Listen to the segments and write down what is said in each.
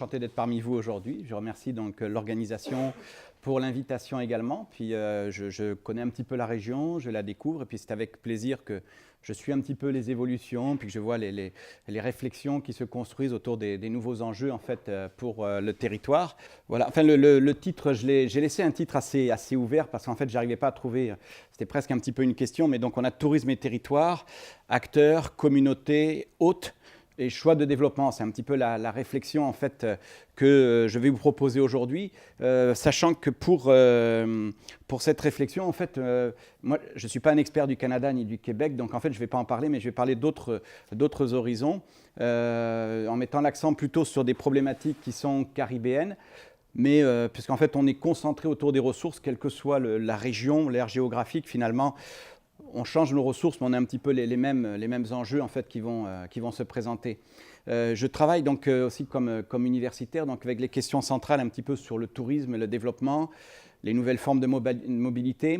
enchanté d'être parmi vous aujourd'hui. Je remercie donc l'organisation pour l'invitation également. Puis je connais un petit peu la région, je la découvre, et puis c'est avec plaisir que je suis un petit peu les évolutions, puis que je vois les réflexions qui se construisent autour des nouveaux enjeux en fait pour le territoire. Voilà. Enfin, le titre, j'ai laissé un titre assez ouvert parce qu'en fait, j'arrivais pas à trouver. C'était presque un petit peu une question, mais donc on a tourisme et territoire, acteurs, communauté, hôtes et choix de développement. C'est un petit peu la réflexion en fait que je vais vous proposer aujourd'hui, sachant que pour cette réflexion, en fait, moi, je ne suis pas un expert du Canada ni du Québec, donc en fait, je ne vais pas en parler, mais je vais parler d'autres horizons, en mettant l'accent plutôt sur des problématiques qui sont caribéennes, mais puisqu'en fait, on est concentré autour des ressources, quelle que soit la région, l'aire géographique, finalement, on change nos ressources, mais on a un petit peu les mêmes enjeux en fait, qui vont se présenter. Je travaille donc aussi comme universitaire, donc avec les questions centrales un petit peu sur le tourisme, le développement, les nouvelles formes de mobilité,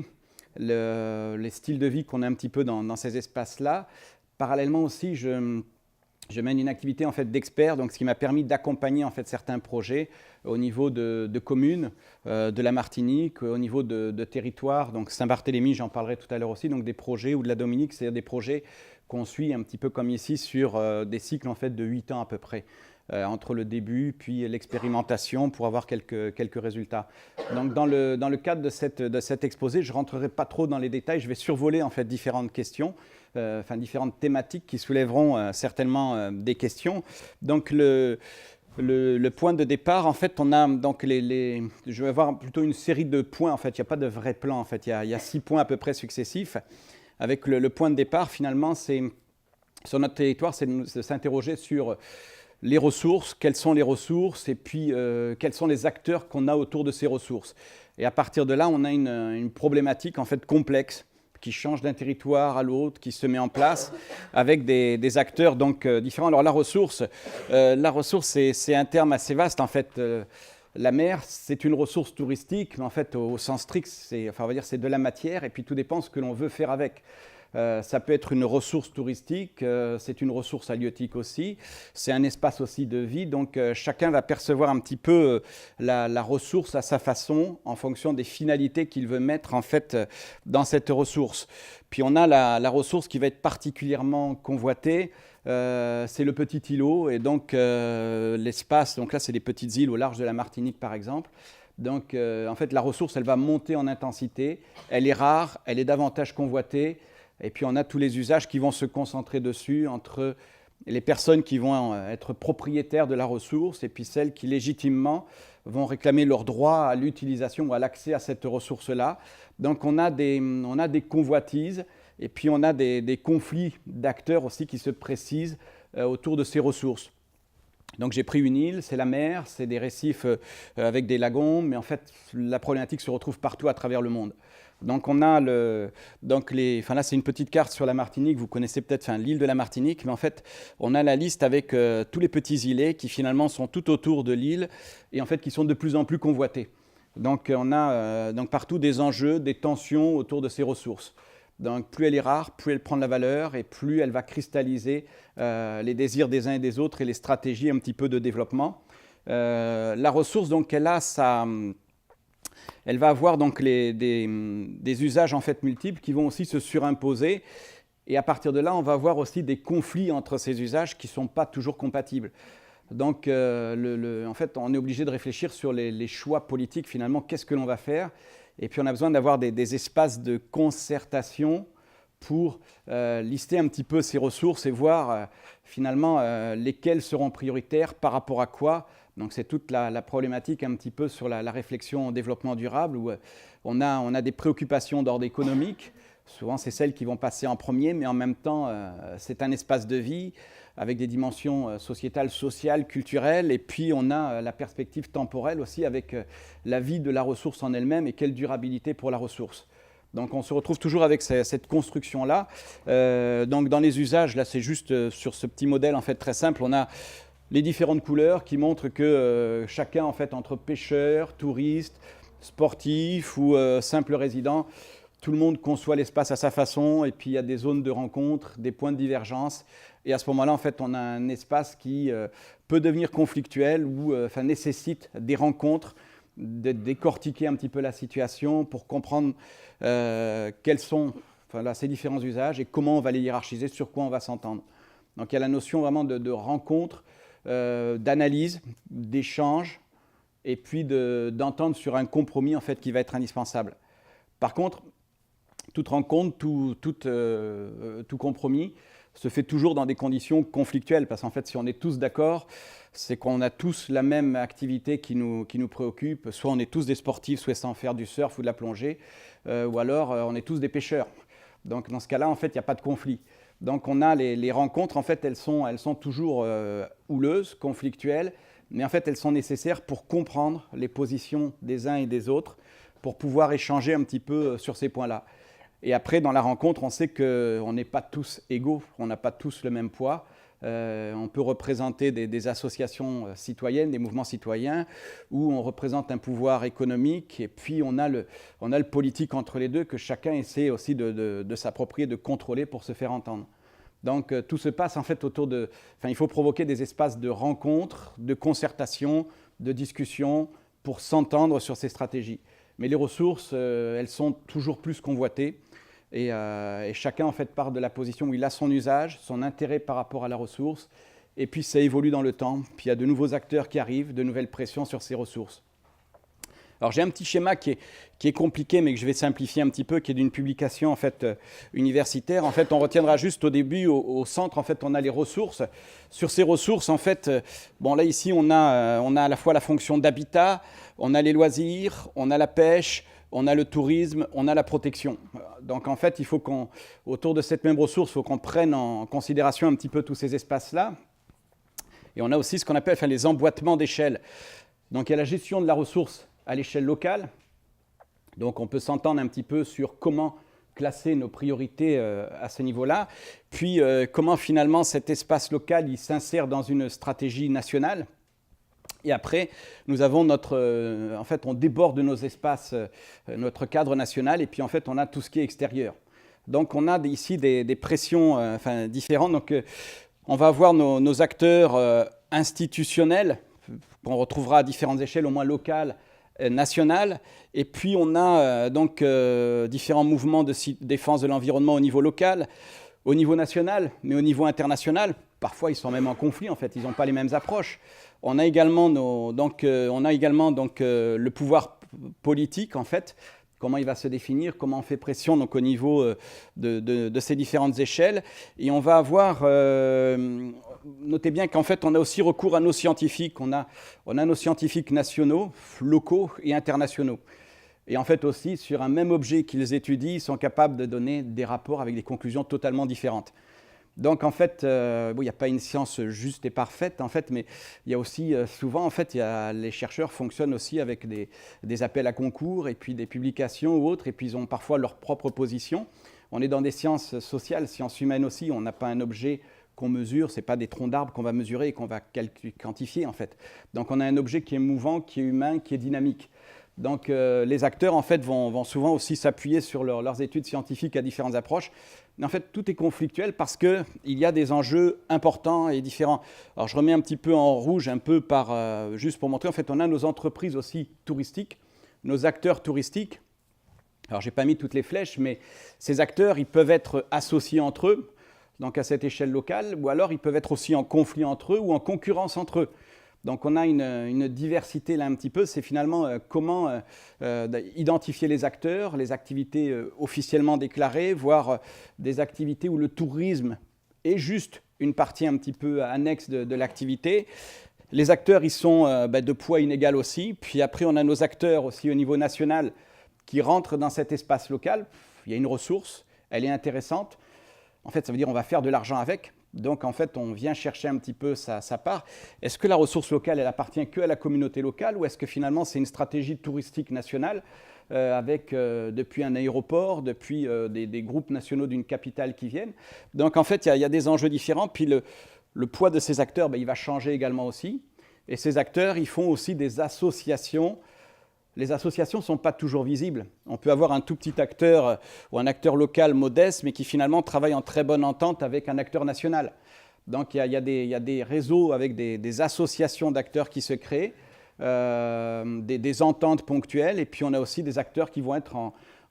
les styles de vie qu'on a un petit peu dans ces espaces-là. Parallèlement aussi, je mène une activité en fait d'expert, donc ce qui m'a permis d'accompagner en fait certains projets au niveau de communes, de la Martinique, au niveau de territoires, donc Saint-Barthélemy, j'en parlerai tout à l'heure aussi, donc des projets, ou de la Dominique, c'est-à-dire des projets qu'on suit un petit peu comme ici sur des cycles en fait de 8 ans à peu près, entre le début puis l'expérimentation pour avoir quelques résultats. Donc dans le cadre de cet exposé, je ne rentrerai pas trop dans les détails, je vais survoler en fait différentes questions, différentes thématiques qui soulèveront certainement des questions. Donc le point de départ, en fait, on a donc je vais avoir plutôt une série de points, en fait, il n'y a pas de vrai plan, en fait, il y a 6 points à peu près successifs, avec le point de départ, finalement, c'est, sur notre territoire, c'est de s'interroger sur les ressources, quelles sont les ressources, et puis quels sont les acteurs qu'on a autour de ces ressources. Et à partir de là, on a une problématique, en fait, complexe, qui change d'un territoire à l'autre, qui se met en place avec des acteurs donc différents. Alors la ressource, c'est un terme assez vaste en fait. La mer, c'est une ressource touristique, mais en fait au sens strict, on va dire c'est de la matière, et puis tout dépend ce que l'on veut faire avec. Ça peut être une ressource touristique, c'est une ressource halieutique aussi, c'est un espace aussi de vie, donc chacun va percevoir un petit peu la ressource à sa façon, en fonction des finalités qu'il veut mettre en fait dans cette ressource. Puis on a la ressource qui va être particulièrement convoitée, c'est le petit îlot, et donc l'espace, donc là c'est des petites îles au large de la Martinique par exemple. Donc en fait la ressource elle va monter en intensité, elle est rare, elle est davantage convoitée. Et puis on a tous les usages qui vont se concentrer dessus entre les personnes qui vont être propriétaires de la ressource et puis celles qui légitimement vont réclamer leur droit à l'utilisation ou à l'accès à cette ressource-là. Donc on a des convoitises et puis on a des conflits d'acteurs aussi qui se précisent autour de ces ressources. Donc j'ai pris une île, c'est la mer, c'est des récifs avec des lagons, mais en fait la problématique se retrouve partout à travers le monde. Donc on a là c'est une petite carte sur la Martinique, vous connaissez peut-être l'île de la Martinique, mais en fait on a la liste avec tous les petits îlets qui finalement sont tout autour de l'île et en fait qui sont de plus en plus convoités. Donc on a donc partout des enjeux, des tensions autour de ces ressources. Donc plus elle est rare, plus elle prend de la valeur et plus elle va cristalliser les désirs des uns et des autres et les stratégies un petit peu de développement. La ressource, donc, elle va avoir donc des usages en fait multiples qui vont aussi se surimposer. Et à partir de là, on va avoir aussi des conflits entre ces usages qui ne sont pas toujours compatibles. Donc, en fait, on est obligé de réfléchir sur les choix politiques, finalement, qu'est-ce que l'on va faire. Et puis, on a besoin d'avoir des espaces de concertation pour lister un petit peu ces ressources et voir finalement lesquelles seront prioritaires par rapport à quoi. Donc c'est toute la problématique un petit peu sur la réflexion au développement durable où on a des préoccupations d'ordre économique. Souvent c'est celles qui vont passer en premier, mais en même temps c'est un espace de vie avec des dimensions sociétales, sociales, culturelles, et puis on a la perspective temporelle aussi avec la vie de la ressource en elle-même et quelle durabilité pour la ressource. Donc on se retrouve toujours avec cette construction-là. Donc dans les usages, là c'est juste sur ce petit modèle en fait très simple, on a les différentes couleurs qui montrent que chacun, en fait, entre pêcheurs, touristes, sportifs ou simples résidents, tout le monde conçoit l'espace à sa façon, et puis il y a des zones de rencontre, des points de divergence. Et à ce moment-là, en fait, on a un espace qui peut devenir conflictuel ou nécessite des rencontres, de décortiquer un petit peu la situation pour comprendre quels sont ces différents usages et comment on va les hiérarchiser, sur quoi on va s'entendre. Donc il y a la notion vraiment de rencontre, d'analyse, d'échange, et puis d'entendre sur un compromis en fait, qui va être indispensable. Par contre, toute rencontre, tout compromis se fait toujours dans des conditions conflictuelles, parce qu'en fait, si on est tous d'accord, c'est qu'on a tous la même activité qui nous préoccupe, soit on est tous des sportifs souhaitant faire du surf ou de la plongée, ou alors on est tous des pêcheurs. Donc dans ce cas-là, en fait, il n'y a pas de conflit. Donc on a les rencontres, en fait, elles sont toujours houleuses, conflictuelles, mais en fait, elles sont nécessaires pour comprendre les positions des uns et des autres, pour pouvoir échanger un petit peu sur ces points-là. Et après, dans la rencontre, on sait qu'on n'est pas tous égaux, on n'a pas tous le même poids. On peut représenter des associations citoyennes, des mouvements citoyens, où on représente un pouvoir économique, et puis on a le politique entre les deux, que chacun essaie aussi de s'approprier, de contrôler pour se faire entendre. Donc tout se passe en fait autour de... il faut provoquer des espaces de rencontre, de concertation, de discussion, pour s'entendre sur ces stratégies. Mais les ressources, elles sont toujours plus convoitées. Et chacun en fait part de la position où il a son usage, son intérêt par rapport à la ressource, et puis ça évolue dans le temps. Puis il y a de nouveaux acteurs qui arrivent, de nouvelles pressions sur ces ressources. Alors j'ai un petit schéma qui est compliqué, mais que je vais simplifier un petit peu, qui est d'une publication en fait universitaire. En fait, on retiendra juste au début, au centre, en fait, on a les ressources. Sur ces ressources, en fait, bon là ici, on a à la fois la fonction d'habitat, on a les loisirs, on a la pêche, on a le tourisme, on a la protection. Donc en fait, il faut autour de cette même ressource, il faut qu'on prenne en considération un petit peu tous ces espaces-là. Et on a aussi ce qu'on appelle les emboîtements d'échelle. Donc il y a la gestion de la ressource à l'échelle locale. Donc on peut s'entendre un petit peu sur comment classer nos priorités à ce niveau-là. Puis comment finalement cet espace local il s'insère dans une stratégie nationale. Et après, nous avons en fait, on déborde nos espaces, notre cadre national, et puis en fait, on a tout ce qui est extérieur. Donc, on a ici des pressions différentes. Donc, on va avoir nos acteurs institutionnels, qu'on retrouvera à différentes échelles, au moins locales, nationales. Et puis, on a différents mouvements de défense de l'environnement au niveau local, au niveau national, mais au niveau international. Parfois, ils sont même en conflit, en fait. Ils n'ont pas les mêmes approches. On a également, le pouvoir politique, en fait, comment il va se définir, comment on fait pression donc, au niveau de ces différentes échelles. Et on va avoir, notez bien qu'en fait, on a aussi recours à nos scientifiques. On a nos scientifiques nationaux, locaux et internationaux. Et en fait aussi, sur un même objet qu'ils étudient, ils sont capables de donner des rapports avec des conclusions totalement différentes. Donc en fait, il n'y a pas une science juste et parfaite, en fait, mais il y a aussi souvent, en fait, les chercheurs fonctionnent aussi avec des appels à concours et puis des publications ou autres, et puis ils ont parfois leur propre position. On est dans des sciences sociales, sciences humaines aussi, on n'a pas un objet qu'on mesure, ce n'est pas des troncs d'arbres qu'on va mesurer et qu'on va quantifier, en fait. Donc on a un objet qui est mouvant, qui est humain, qui est dynamique. Donc les acteurs, en fait, vont souvent aussi s'appuyer sur leurs études scientifiques à différentes approches. Mais en fait, tout est conflictuel parce qu'il y a des enjeux importants et différents. Alors, je remets un petit peu en rouge, juste pour montrer. En fait, on a nos entreprises aussi touristiques, nos acteurs touristiques. Alors, je n'ai pas mis toutes les flèches, mais ces acteurs, ils peuvent être associés entre eux, donc à cette échelle locale, ou alors ils peuvent être aussi en conflit entre eux ou en concurrence entre eux. Donc on a une diversité là un petit peu, c'est finalement comment identifier les acteurs, les activités officiellement déclarées, voire des activités où le tourisme est juste une partie un petit peu annexe de l'activité. Les acteurs, ils sont de poids inégal aussi. Puis après, on a nos acteurs aussi au niveau national qui rentrent dans cet espace local. Il y a une ressource, elle est intéressante. En fait, ça veut dire qu'on va faire de l'argent avec. Donc, en fait, on vient chercher un petit peu sa part. Est-ce que la ressource locale, elle appartient qu'à la communauté locale ou est-ce que finalement, c'est une stratégie touristique nationale avec depuis un aéroport, depuis des groupes nationaux d'une capitale qui viennent? Donc, en fait, il y a des enjeux différents. Puis, le poids de ces acteurs, il va changer également aussi. Et ces acteurs, ils font aussi des associations les associations ne sont pas toujours visibles. On peut avoir un tout petit acteur ou un acteur local modeste, mais qui finalement travaille en très bonne entente avec un acteur national. Donc il y a des réseaux avec des associations d'acteurs qui se créent, des ententes ponctuelles, et puis on a aussi des acteurs qui vont être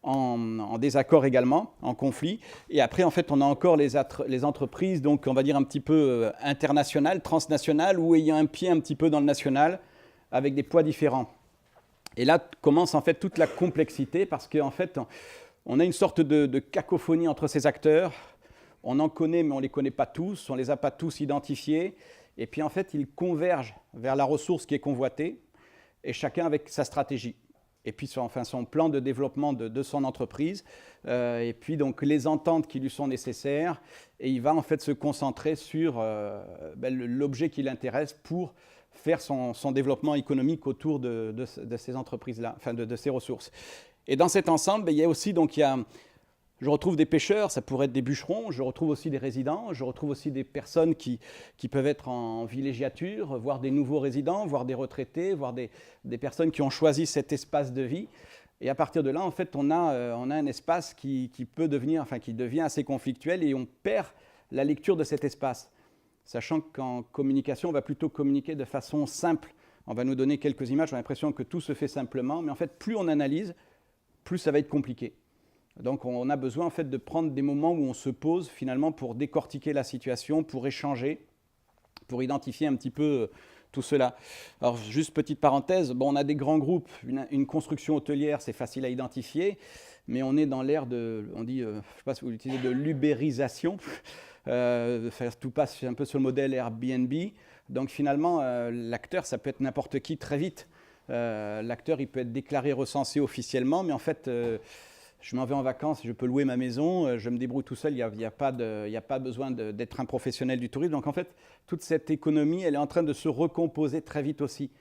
en désaccord également, en conflit. Et après, en fait, on a encore les entreprises, donc on va dire un petit peu internationales, transnationales, ou ayant un pied un petit peu dans le national, avec des poids différents. Et là commence en fait toute la complexité, parce qu'en fait, on a une sorte de cacophonie entre ces acteurs. On en connaît, mais on ne les connaît pas tous, on ne les a pas tous identifiés. Et puis en fait, ils convergent vers la ressource qui est convoitée, et chacun avec sa stratégie. Et puis son plan de développement de son entreprise, et puis donc les ententes qui lui sont nécessaires, et il va en fait se concentrer sur l'objet qui l'intéresse pour faire son développement économique autour de ces entreprises-là, enfin de ces ressources. Et dans cet ensemble, il y a aussi, donc je retrouve des pêcheurs, ça pourrait être des bûcherons, je retrouve aussi des résidents, je retrouve aussi des personnes qui peuvent être en villégiature, voire des nouveaux résidents, voire des retraités, voire des personnes qui ont choisi cet espace de vie. Et à partir de là, en fait, on a un espace qui devient assez conflictuel, et on perd la lecture de cet espace. Sachant qu'en communication, on va plutôt communiquer de façon simple. On va nous donner quelques images, on a l'impression que tout se fait simplement, mais en fait, plus on analyse, plus ça va être compliqué. Donc on a besoin en fait de prendre des moments où on se pose finalement pour décortiquer la situation, pour échanger, pour identifier un petit peu tout cela. Alors juste petite parenthèse, on a des grands groupes, une construction hôtelière, c'est facile à identifier, mais on est dans l'ère je ne sais pas si vous l'utilisez, de l'ubérisation. Tout passe un peu sur le modèle Airbnb. Donc finalement, l'acteur, ça peut être n'importe qui très vite. L'acteur, il peut être déclaré, recensé officiellement, mais en fait, je m'en vais en vacances, je peux louer ma maison, je me débrouille tout seul, il n'y a pas besoin d'être un professionnel du tourisme. Donc en fait, toute cette économie, elle est en train de se recomposer très vite aussi.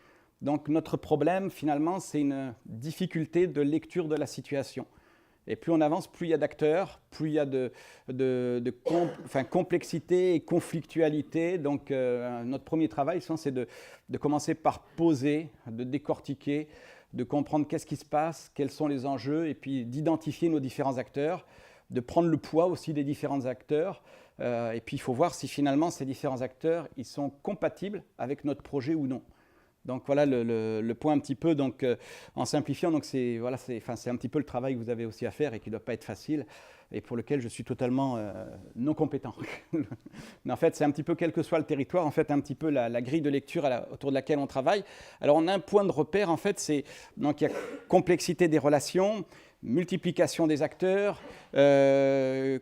Donc notre problème, finalement, c'est une difficulté de lecture de la situation. Et plus on avance, plus il y a d'acteurs, plus il y a de complexité et conflictualité. Donc notre premier travail, c'est de commencer par poser, de décortiquer, de comprendre qu'est-ce qui se passe, quels sont les enjeux, et puis d'identifier nos différents acteurs, de prendre le poids aussi des différents acteurs. Et puis il faut voir si finalement ces différents acteurs, ils sont compatibles avec notre projet ou non. Donc voilà le point un petit peu, donc, en simplifiant, donc c'est un petit peu le travail que vous avez aussi à faire et qui ne doit pas être facile et pour lequel je suis totalement non compétent. Mais en fait, c'est un petit peu, quel que soit le territoire, en fait, un petit peu la grille de lecture autour de laquelle on travaille. Alors on a un point de repère, en fait, donc il y a complexité des relations, multiplication des acteurs,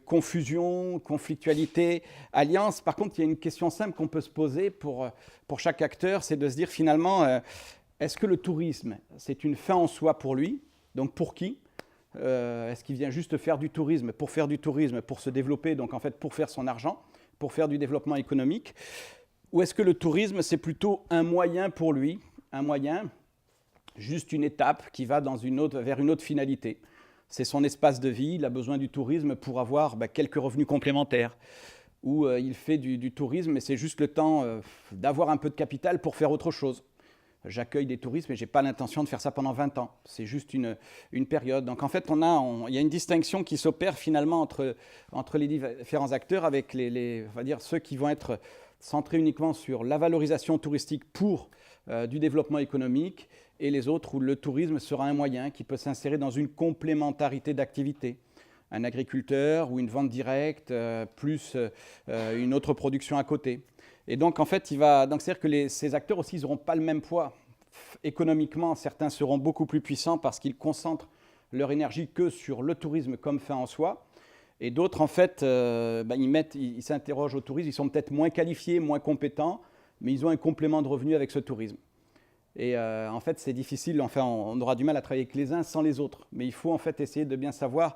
confusion, conflictualité, alliance. Par contre, il y a une question simple qu'on peut se poser pour chaque acteur, c'est de se dire finalement, est-ce que le tourisme, c'est une fin en soi pour lui? Donc pour qui? Est-ce qu'il vient juste faire du tourisme, pour se développer, donc en fait pour faire son argent, pour faire du développement économique? Ou est-ce que le tourisme, c'est plutôt un moyen pour lui, juste une étape qui va vers une autre finalité? C'est son espace de vie, il a besoin du tourisme pour avoir quelques revenus complémentaires. Ou il fait du tourisme, mais c'est juste le temps d'avoir un peu de capital pour faire autre chose. J'accueille des touristes, mais je n'ai pas l'intention de faire ça pendant 20 ans. C'est juste une période. Donc en fait, il y a une distinction qui s'opère finalement entre les différents acteurs, avec on va dire, ceux qui vont être centrés uniquement sur la valorisation touristique pour du développement économique, et les autres où le tourisme sera un moyen qui peut s'insérer dans une complémentarité d'activités. Un agriculteur ou une vente directe, plus une autre production à côté. Et donc, en fait, c'est-à-dire que ces acteurs aussi, ils n'auront pas le même poids. Économiquement, certains seront beaucoup plus puissants parce qu'ils concentrent leur énergie que sur le tourisme comme fin en soi. Et d'autres, en fait, ils s'interrogent au tourisme, ils sont peut-être moins qualifiés, moins compétents, mais ils ont un complément de revenus avec ce tourisme. Et en fait, c'est difficile, on aura du mal à travailler avec les uns sans les autres. Mais il faut en fait essayer de bien savoir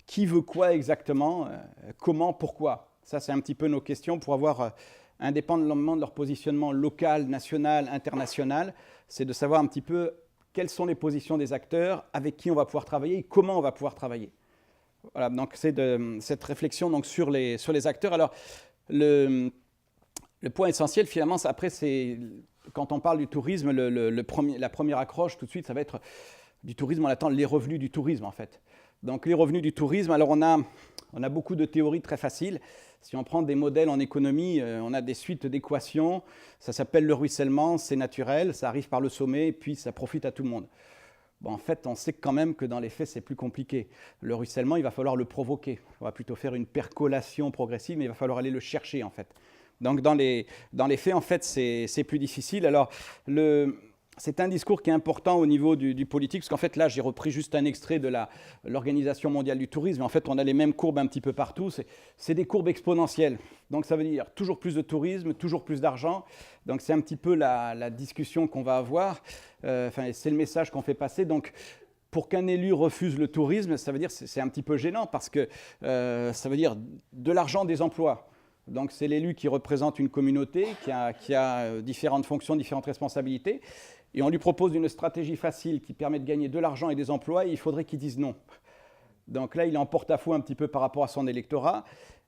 qui veut quoi exactement, comment, pourquoi. Ça, c'est un petit peu nos questions pour avoir, indépendamment de leur positionnement local, national, international, c'est de savoir un petit peu quelles sont les positions des acteurs, avec qui on va pouvoir travailler et comment on va pouvoir travailler. Voilà, donc c'est cette réflexion donc, sur les acteurs. Alors, le point essentiel, finalement, après, c'est quand on parle du tourisme, la première accroche, tout de suite, ça va être du tourisme, on attend les revenus du tourisme en fait. Donc les revenus du tourisme, alors on a beaucoup de théories très faciles. Si on prend des modèles en économie, on a des suites d'équations, ça s'appelle le ruissellement, c'est naturel, ça arrive par le sommet et puis ça profite à tout le monde. Bon, en fait, on sait quand même que dans les faits, c'est plus compliqué. Le ruissellement, il va falloir le provoquer. On va plutôt faire une percolation progressive, mais il va falloir aller le chercher, en fait. Donc, dans les faits, en fait, c'est plus difficile. Alors, c'est un discours qui est important au niveau du politique, parce qu'en fait, là, j'ai repris juste un extrait de l'Organisation mondiale du tourisme. En fait, on a les mêmes courbes un petit peu partout. C'est des courbes exponentielles. Donc, ça veut dire toujours plus de tourisme, toujours plus d'argent. Donc, c'est un petit peu la discussion qu'on va avoir. C'est le message qu'on fait passer. Donc, pour qu'un élu refuse le tourisme, ça veut dire c'est un petit peu gênant, parce que ça veut dire de l'argent, des emplois. Donc, c'est l'élu qui représente une communauté qui a différentes fonctions, différentes responsabilités. Et on lui propose une stratégie facile qui permet de gagner de l'argent et des emplois, et il faudrait qu'il dise non. Donc là, il est en porte-à-faux un petit peu par rapport à son électorat.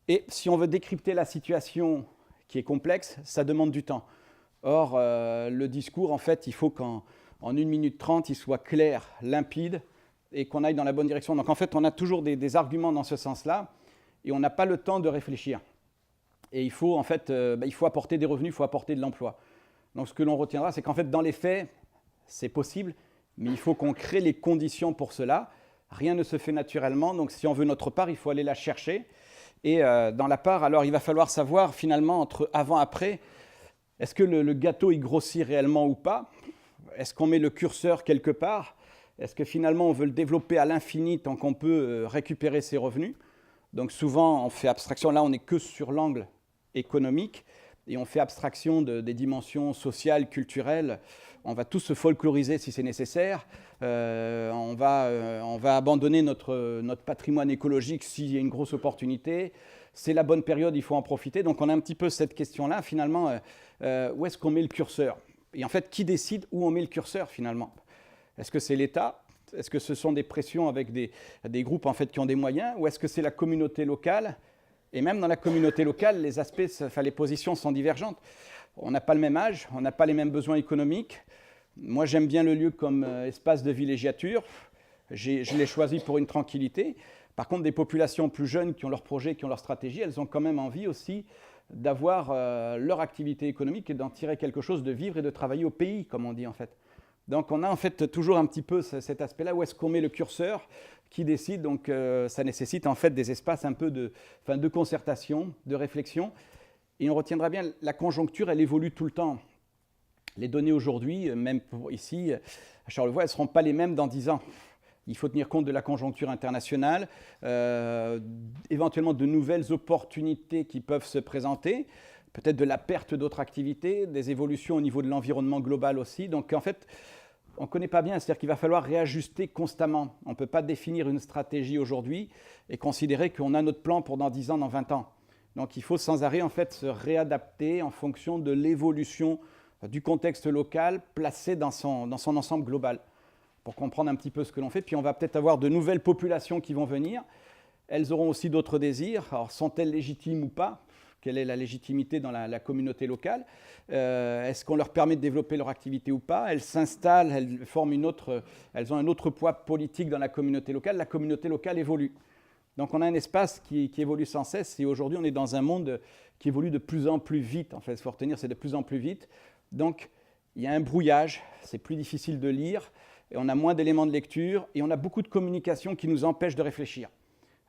Et si on veut décrypter la situation qui est complexe, ça demande du temps. Or, le discours, en fait, il faut qu'en 1 minute 30, il soit clair, limpide, et qu'on aille dans la bonne direction. Donc en fait, on a toujours des arguments dans ce sens-là, et on n'a pas le temps de réfléchir. Et il faut, en fait, il faut apporter des revenus, il faut apporter de l'emploi. Donc ce que l'on retiendra, c'est qu'en fait, dans les faits, c'est possible, mais il faut qu'on crée les conditions pour cela. Rien ne se fait naturellement, donc si on veut notre part, il faut aller la chercher. Et dans la part, alors il va falloir savoir finalement entre avant et après, est-ce que le gâteau il grossit réellement ou pas? Est-ce qu'on met le curseur quelque part? Est-ce que finalement on veut le développer à l'infini tant qu'on peut récupérer ses revenus? Donc souvent on fait abstraction, là on n'est que sur l'angle économique, et on fait abstraction des dimensions sociales, culturelles. On va tous se folkloriser si c'est nécessaire. On va abandonner notre patrimoine écologique s'il y a une grosse opportunité. C'est la bonne période, il faut en profiter. Donc on a un petit peu cette question-là, finalement, où est-ce qu'on met le curseur? Et en fait, qui décide où on met le curseur, finalement? Est-ce que c'est l'État? Est-ce que ce sont des pressions avec des groupes en fait, qui ont des moyens? Ou est-ce que c'est la communauté locale? Et même dans la communauté locale, les positions sont divergentes. On n'a pas le même âge, on n'a pas les mêmes besoins économiques. Moi, j'aime bien le lieu comme espace de villégiature. Je l'ai choisi pour une tranquillité. Par contre, des populations plus jeunes qui ont leurs projets, qui ont leur stratégie, elles ont quand même envie aussi d'avoir leur activité économique et d'en tirer quelque chose, de vivre et de travailler au pays, comme on dit en fait. Donc on a en fait toujours un petit peu cet aspect-là, où est-ce qu'on met le curseur, qui décide. Donc ça nécessite en fait des espaces un peu de concertation, de réflexion. Et on retiendra bien, la conjoncture, elle évolue tout le temps. Les données aujourd'hui, même ici, à Charlevoix, elles ne seront pas les mêmes dans 10 ans. Il faut tenir compte de la conjoncture internationale, éventuellement de nouvelles opportunités qui peuvent se présenter, peut-être de la perte d'autres activités, des évolutions au niveau de l'environnement global aussi. Donc en fait, on ne connaît pas bien, c'est-à-dire qu'il va falloir réajuster constamment. On ne peut pas définir une stratégie aujourd'hui et considérer qu'on a notre plan pour dans 10 ans, dans 20 ans. Donc il faut sans arrêt en fait se réadapter en fonction de l'évolution du contexte local placé dans son ensemble global, pour comprendre un petit peu ce que l'on fait. Puis on va peut-être avoir de nouvelles populations qui vont venir. Elles auront aussi d'autres désirs. Alors sont-elles légitimes ou pas? Quelle est la légitimité dans la communauté locale? Est-ce qu'on leur permet de développer leur activité ou pas? Elles s'installent, elles ont un autre poids politique dans la communauté locale. La communauté locale évolue. Donc on a un espace qui évolue sans cesse, et aujourd'hui on est dans un monde qui évolue de plus en plus vite. En fait, il faut retenir, c'est de plus en plus vite. Donc il y a un brouillage, c'est plus difficile de lire, et on a moins d'éléments de lecture, et on a beaucoup de communication qui nous empêche de réfléchir.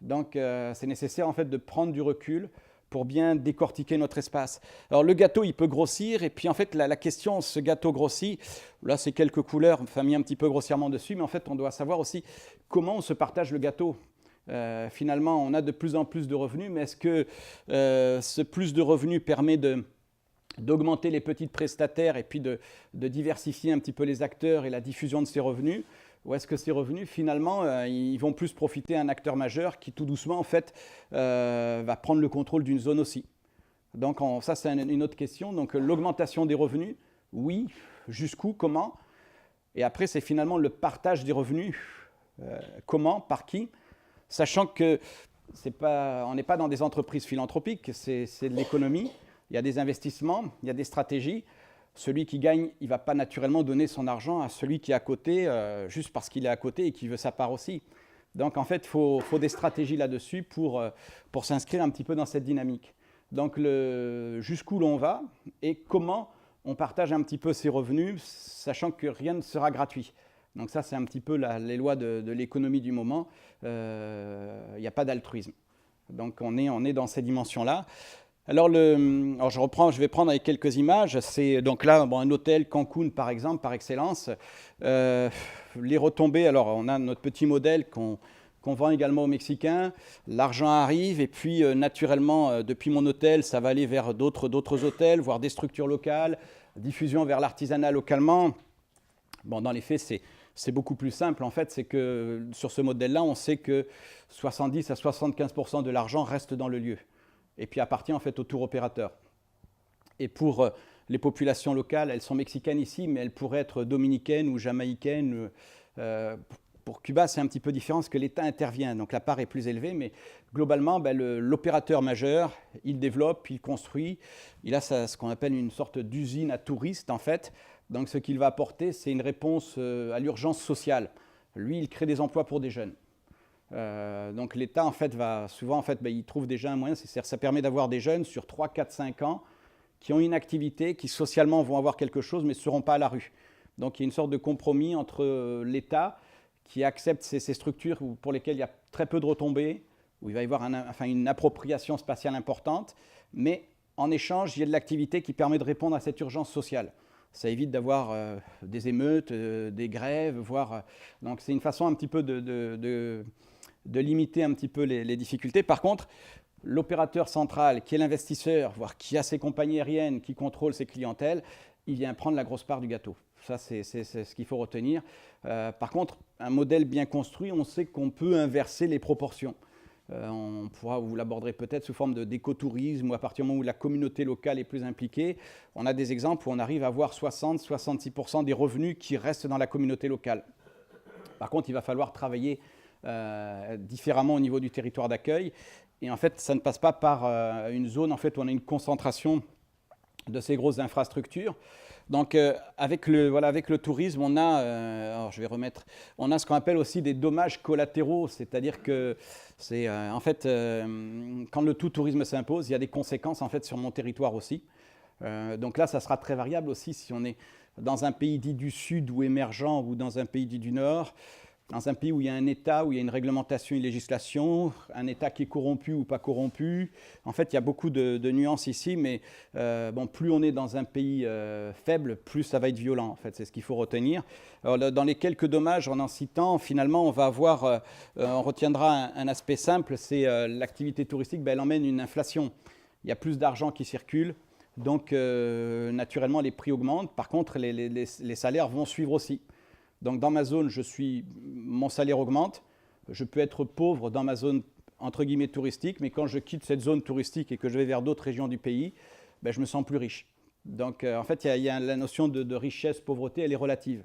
Donc c'est nécessaire en fait de prendre du recul pour bien décortiquer notre espace. Alors le gâteau, il peut grossir, et puis en fait la question, ce gâteau grossit, là c'est quelques couleurs, enfin mis un petit peu grossièrement dessus, mais en fait on doit savoir aussi comment on se partage le gâteau. Finalement, on a de plus en plus de revenus, mais est-ce que ce plus de revenus permet d'augmenter les petites prestataires et puis de diversifier un petit peu les acteurs et la diffusion de ces revenus? Ou est-ce que ces revenus, finalement, ils vont plus profiter à un acteur majeur qui, tout doucement, en fait, va prendre le contrôle d'une zone aussi? Donc, ça, c'est une autre question. Donc, l'augmentation des revenus, oui. Jusqu'où? Comment? Et après, c'est finalement le partage des revenus. Comment? Par qui? Sachant que on n'est pas dans des entreprises philanthropiques, c'est de l'économie. Il y a des investissements, il y a des stratégies. celui qui gagne, il ne va pas naturellement donner son argent à celui qui est à côté, juste parce qu'il est à côté et qui veut sa part aussi. Donc en fait, il faut des stratégies là-dessus pour s'inscrire un petit peu dans cette dynamique. Donc jusqu'où l'on va et comment on partage un petit peu ses revenus, sachant que rien ne sera gratuit. Donc ça, c'est un petit peu les lois de l'économie du moment. Il n'y a pas d'altruisme. Donc on est dans ces dimensions-là. Alors je vais prendre avec quelques images. C'est donc là un hôtel Cancun par exemple, par excellence. Les retombées. Alors on a notre petit modèle qu'on vend également aux Mexicains. L'argent arrive et puis naturellement depuis mon hôtel, ça va aller vers d'autres hôtels, voire des structures locales, diffusion vers l'artisanat localement. Bon, dans les faits, c'est beaucoup plus simple. En fait, c'est que sur ce modèle-là, on sait que 70 à 75% de l'argent reste dans le lieu et puis appartient en fait au tour opérateur. Et pour les populations locales, elles sont mexicaines ici, mais elles pourraient être dominicaines ou jamaïcaines. Pour Cuba, c'est un petit peu différent parce que l'État intervient, donc la part est plus élevée, mais globalement, l'opérateur majeur, il développe, il construit, il a ce qu'on appelle une sorte d'usine à touristes en fait. Donc ce qu'il va apporter, c'est une réponse à l'urgence sociale. Lui, il crée des emplois pour des jeunes. Donc l'État, en fait, il trouve déjà un moyen, c'est-à-dire ça permet d'avoir des jeunes sur 3, 4, 5 ans qui ont une activité, qui socialement vont avoir quelque chose, mais ne seront pas à la rue. Donc il y a une sorte de compromis entre l'État qui accepte ces structures pour lesquelles il y a très peu de retombées, où il va y avoir une appropriation spatiale importante, mais en échange, il y a de l'activité qui permet de répondre à cette urgence sociale. Ça évite d'avoir des émeutes, des grèves, voire... donc c'est une façon un petit peu de limiter un petit peu les difficultés. Par contre, l'opérateur central, qui est l'investisseur, voire qui a ses compagnies aériennes, qui contrôle ses clientèles, il vient prendre la grosse part du gâteau. Ça, c'est ce qu'il faut retenir. Par contre, un modèle bien construit, on sait qu'on peut inverser les proportions. Vous l'aborderez peut-être sous forme d'écotourisme ou à partir du moment où la communauté locale est plus impliquée. On a des exemples où on arrive à avoir 60-66% des revenus qui restent dans la communauté locale. Par contre, il va falloir travailler différemment au niveau du territoire d'accueil. Et en fait, ça ne passe pas par une zone en fait, où on a une concentration de ces grosses infrastructures. Donc, avec le tourisme, on a ce qu'on appelle aussi des dommages collatéraux, c'est-à-dire que quand le tout tourisme s'impose, il y a des conséquences en fait sur mon territoire aussi. Donc là, ça sera très variable aussi si on est dans un pays dit du Sud ou émergent ou dans un pays dit du Nord. Dans un pays où il y a un État, où il y a une réglementation, une législation, un État qui est corrompu ou pas corrompu. En fait, il y a beaucoup de nuances ici, mais plus on est dans un pays faible, plus ça va être violent. En fait, c'est ce qu'il faut retenir. Alors, dans les quelques dommages, en citant, finalement, on va avoir, on retiendra un aspect simple, c'est l'activité touristique, elle emmène une inflation. Il y a plus d'argent qui circule, donc naturellement, les prix augmentent. Par contre, les salaires vont suivre aussi. Donc dans ma zone, mon salaire augmente. Je peux être pauvre dans ma zone entre guillemets touristique, mais quand je quitte cette zone touristique et que je vais vers d'autres régions du pays, je me sens plus riche. Donc en fait, il y a la notion de richesse, pauvreté, elle est relative.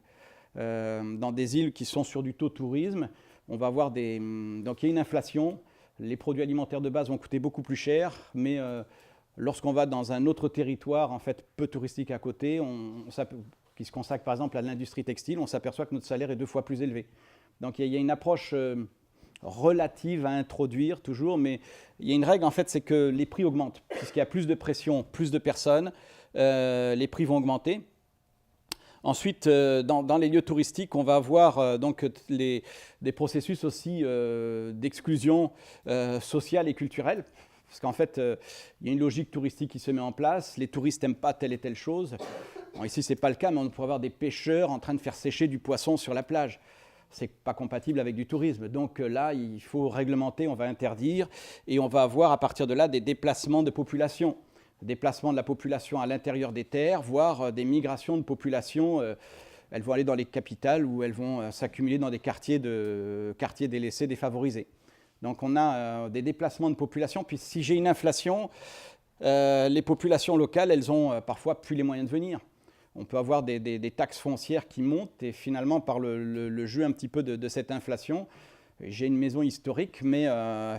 Dans des îles qui sont sur du taux tourisme, on va avoir donc il y a une inflation. Les produits alimentaires de base vont coûter beaucoup plus cher, mais lorsqu'on va dans un autre territoire en fait peu touristique à côté, qui se consacre par exemple à l'industrie textile, on s'aperçoit que notre salaire est 2 fois plus élevé. Donc il y a une approche relative à introduire toujours, mais il y a une règle en fait, c'est que les prix augmentent. Puisqu'il y a plus de pression, plus de personnes, les prix vont augmenter. Ensuite, dans les lieux touristiques, on va avoir des processus aussi d'exclusion sociale et culturelle. Parce qu'en fait, il y a une logique touristique qui se met en place. Les touristes n'aiment pas telle et telle chose. Bon, ici, ce n'est pas le cas, mais on pourrait avoir des pêcheurs en train de faire sécher du poisson sur la plage. Ce n'est pas compatible avec du tourisme. Donc là, il faut réglementer, on va interdire, et on va avoir à partir de là des déplacements de population. Déplacement de la population à l'intérieur des terres, voire des migrations de population. Elles vont aller dans les capitales ou elles vont s'accumuler dans des quartiers délaissés, défavorisés. Donc on a des déplacements de population, puis si j'ai une inflation, les populations locales, elles ont parfois plus les moyens de venir. On peut avoir des taxes foncières qui montent et finalement par le jeu un petit peu de cette inflation, j'ai une maison historique, mais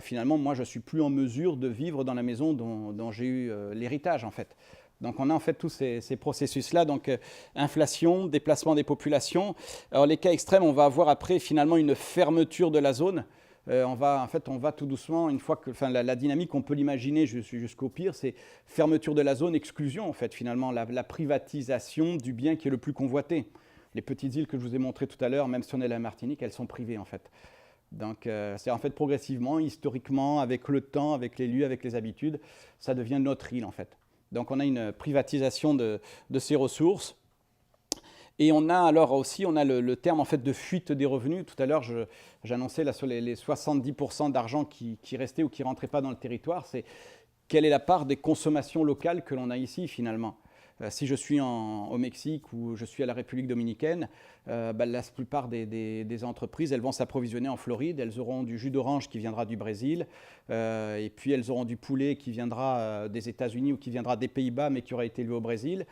finalement moi je ne suis plus en mesure de vivre dans la maison dont j'ai eu l'héritage en fait. Donc on a en fait tous ces processus-là, donc inflation, déplacement des populations. Alors les cas extrêmes, on va avoir après finalement une fermeture de la zone. On va tout doucement, une fois que la dynamique, on peut l'imaginer jusqu'au pire, c'est fermeture de la zone, exclusion en fait, finalement, la privatisation du bien qui est le plus convoité. Les petites îles que je vous ai montrées tout à l'heure, même si on est à la Martinique, elles sont privées en fait. Donc c'est en fait progressivement, historiquement, avec le temps, avec les lieux, avec les habitudes, ça devient notre île en fait. Donc on a une privatisation de ces ressources. Et on a alors aussi le terme en fait de fuite des revenus. Tout à l'heure, j'annonçais là sur les 70% d'argent qui restait ou qui ne rentrait pas dans le territoire. C'est quelle est la part des consommations locales que l'on a ici finalement. Si je suis au Mexique ou je suis à la République dominicaine, la plupart des entreprises, elles vont s'approvisionner en Floride. Elles auront du jus d'orange qui viendra du Brésil, et puis elles auront du poulet qui viendra des États-Unis ou qui viendra des Pays-Bas, mais qui aura été élevé au Brésil.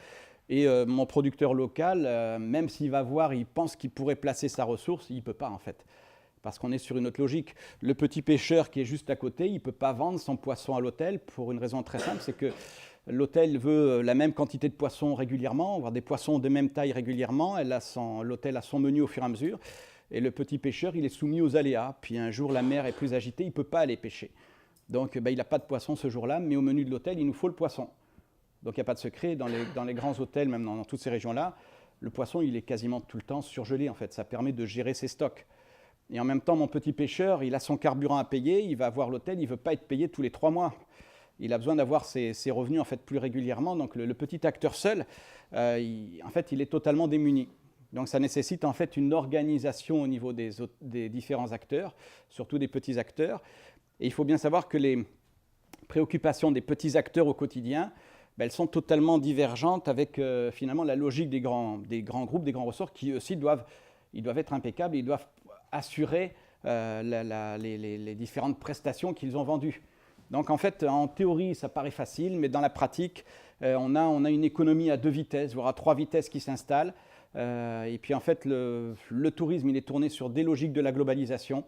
Et mon producteur local, même s'il va voir, il pense qu'il pourrait placer sa ressource, il ne peut pas en fait. Parce qu'on est sur une autre logique. Le petit pêcheur qui est juste à côté, il ne peut pas vendre son poisson à l'hôtel pour une raison très simple, c'est que l'hôtel veut la même quantité de poissons régulièrement, voire des poissons de même taille régulièrement. L'hôtel a son menu au fur et à mesure. Et le petit pêcheur, il est soumis aux aléas. Puis un jour, la mer est plus agitée, il ne peut pas aller pêcher. Donc il n'a pas de poisson ce jour-là, mais au menu de l'hôtel, il nous faut le poisson. Donc il n'y a pas de secret. Dans les grands hôtels, même dans toutes ces régions-là, le poisson, il est quasiment tout le temps surgelé. En fait, ça permet de gérer ses stocks. Et en même temps, mon petit pêcheur, il a son carburant à payer, il va voir l'hôtel, il ne veut pas être payé tous les 3 mois. Il a besoin d'avoir ses revenus en fait, plus régulièrement. Donc le petit acteur seul, il est totalement démuni. Donc ça nécessite en fait une organisation au niveau des différents acteurs, surtout des petits acteurs. Et il faut bien savoir que les préoccupations des petits acteurs au quotidien, elles sont totalement divergentes avec finalement la logique des grands groupes, des grands ressorts qui aussi doivent être impeccables, ils doivent assurer les différentes prestations qu'ils ont vendues. Donc en fait, en théorie, ça paraît facile, mais dans la pratique, on a une économie à 2 vitesses, voire à 3 vitesses qui s'installe. Et puis en fait, le tourisme, il est tourné sur des logiques de la globalisation.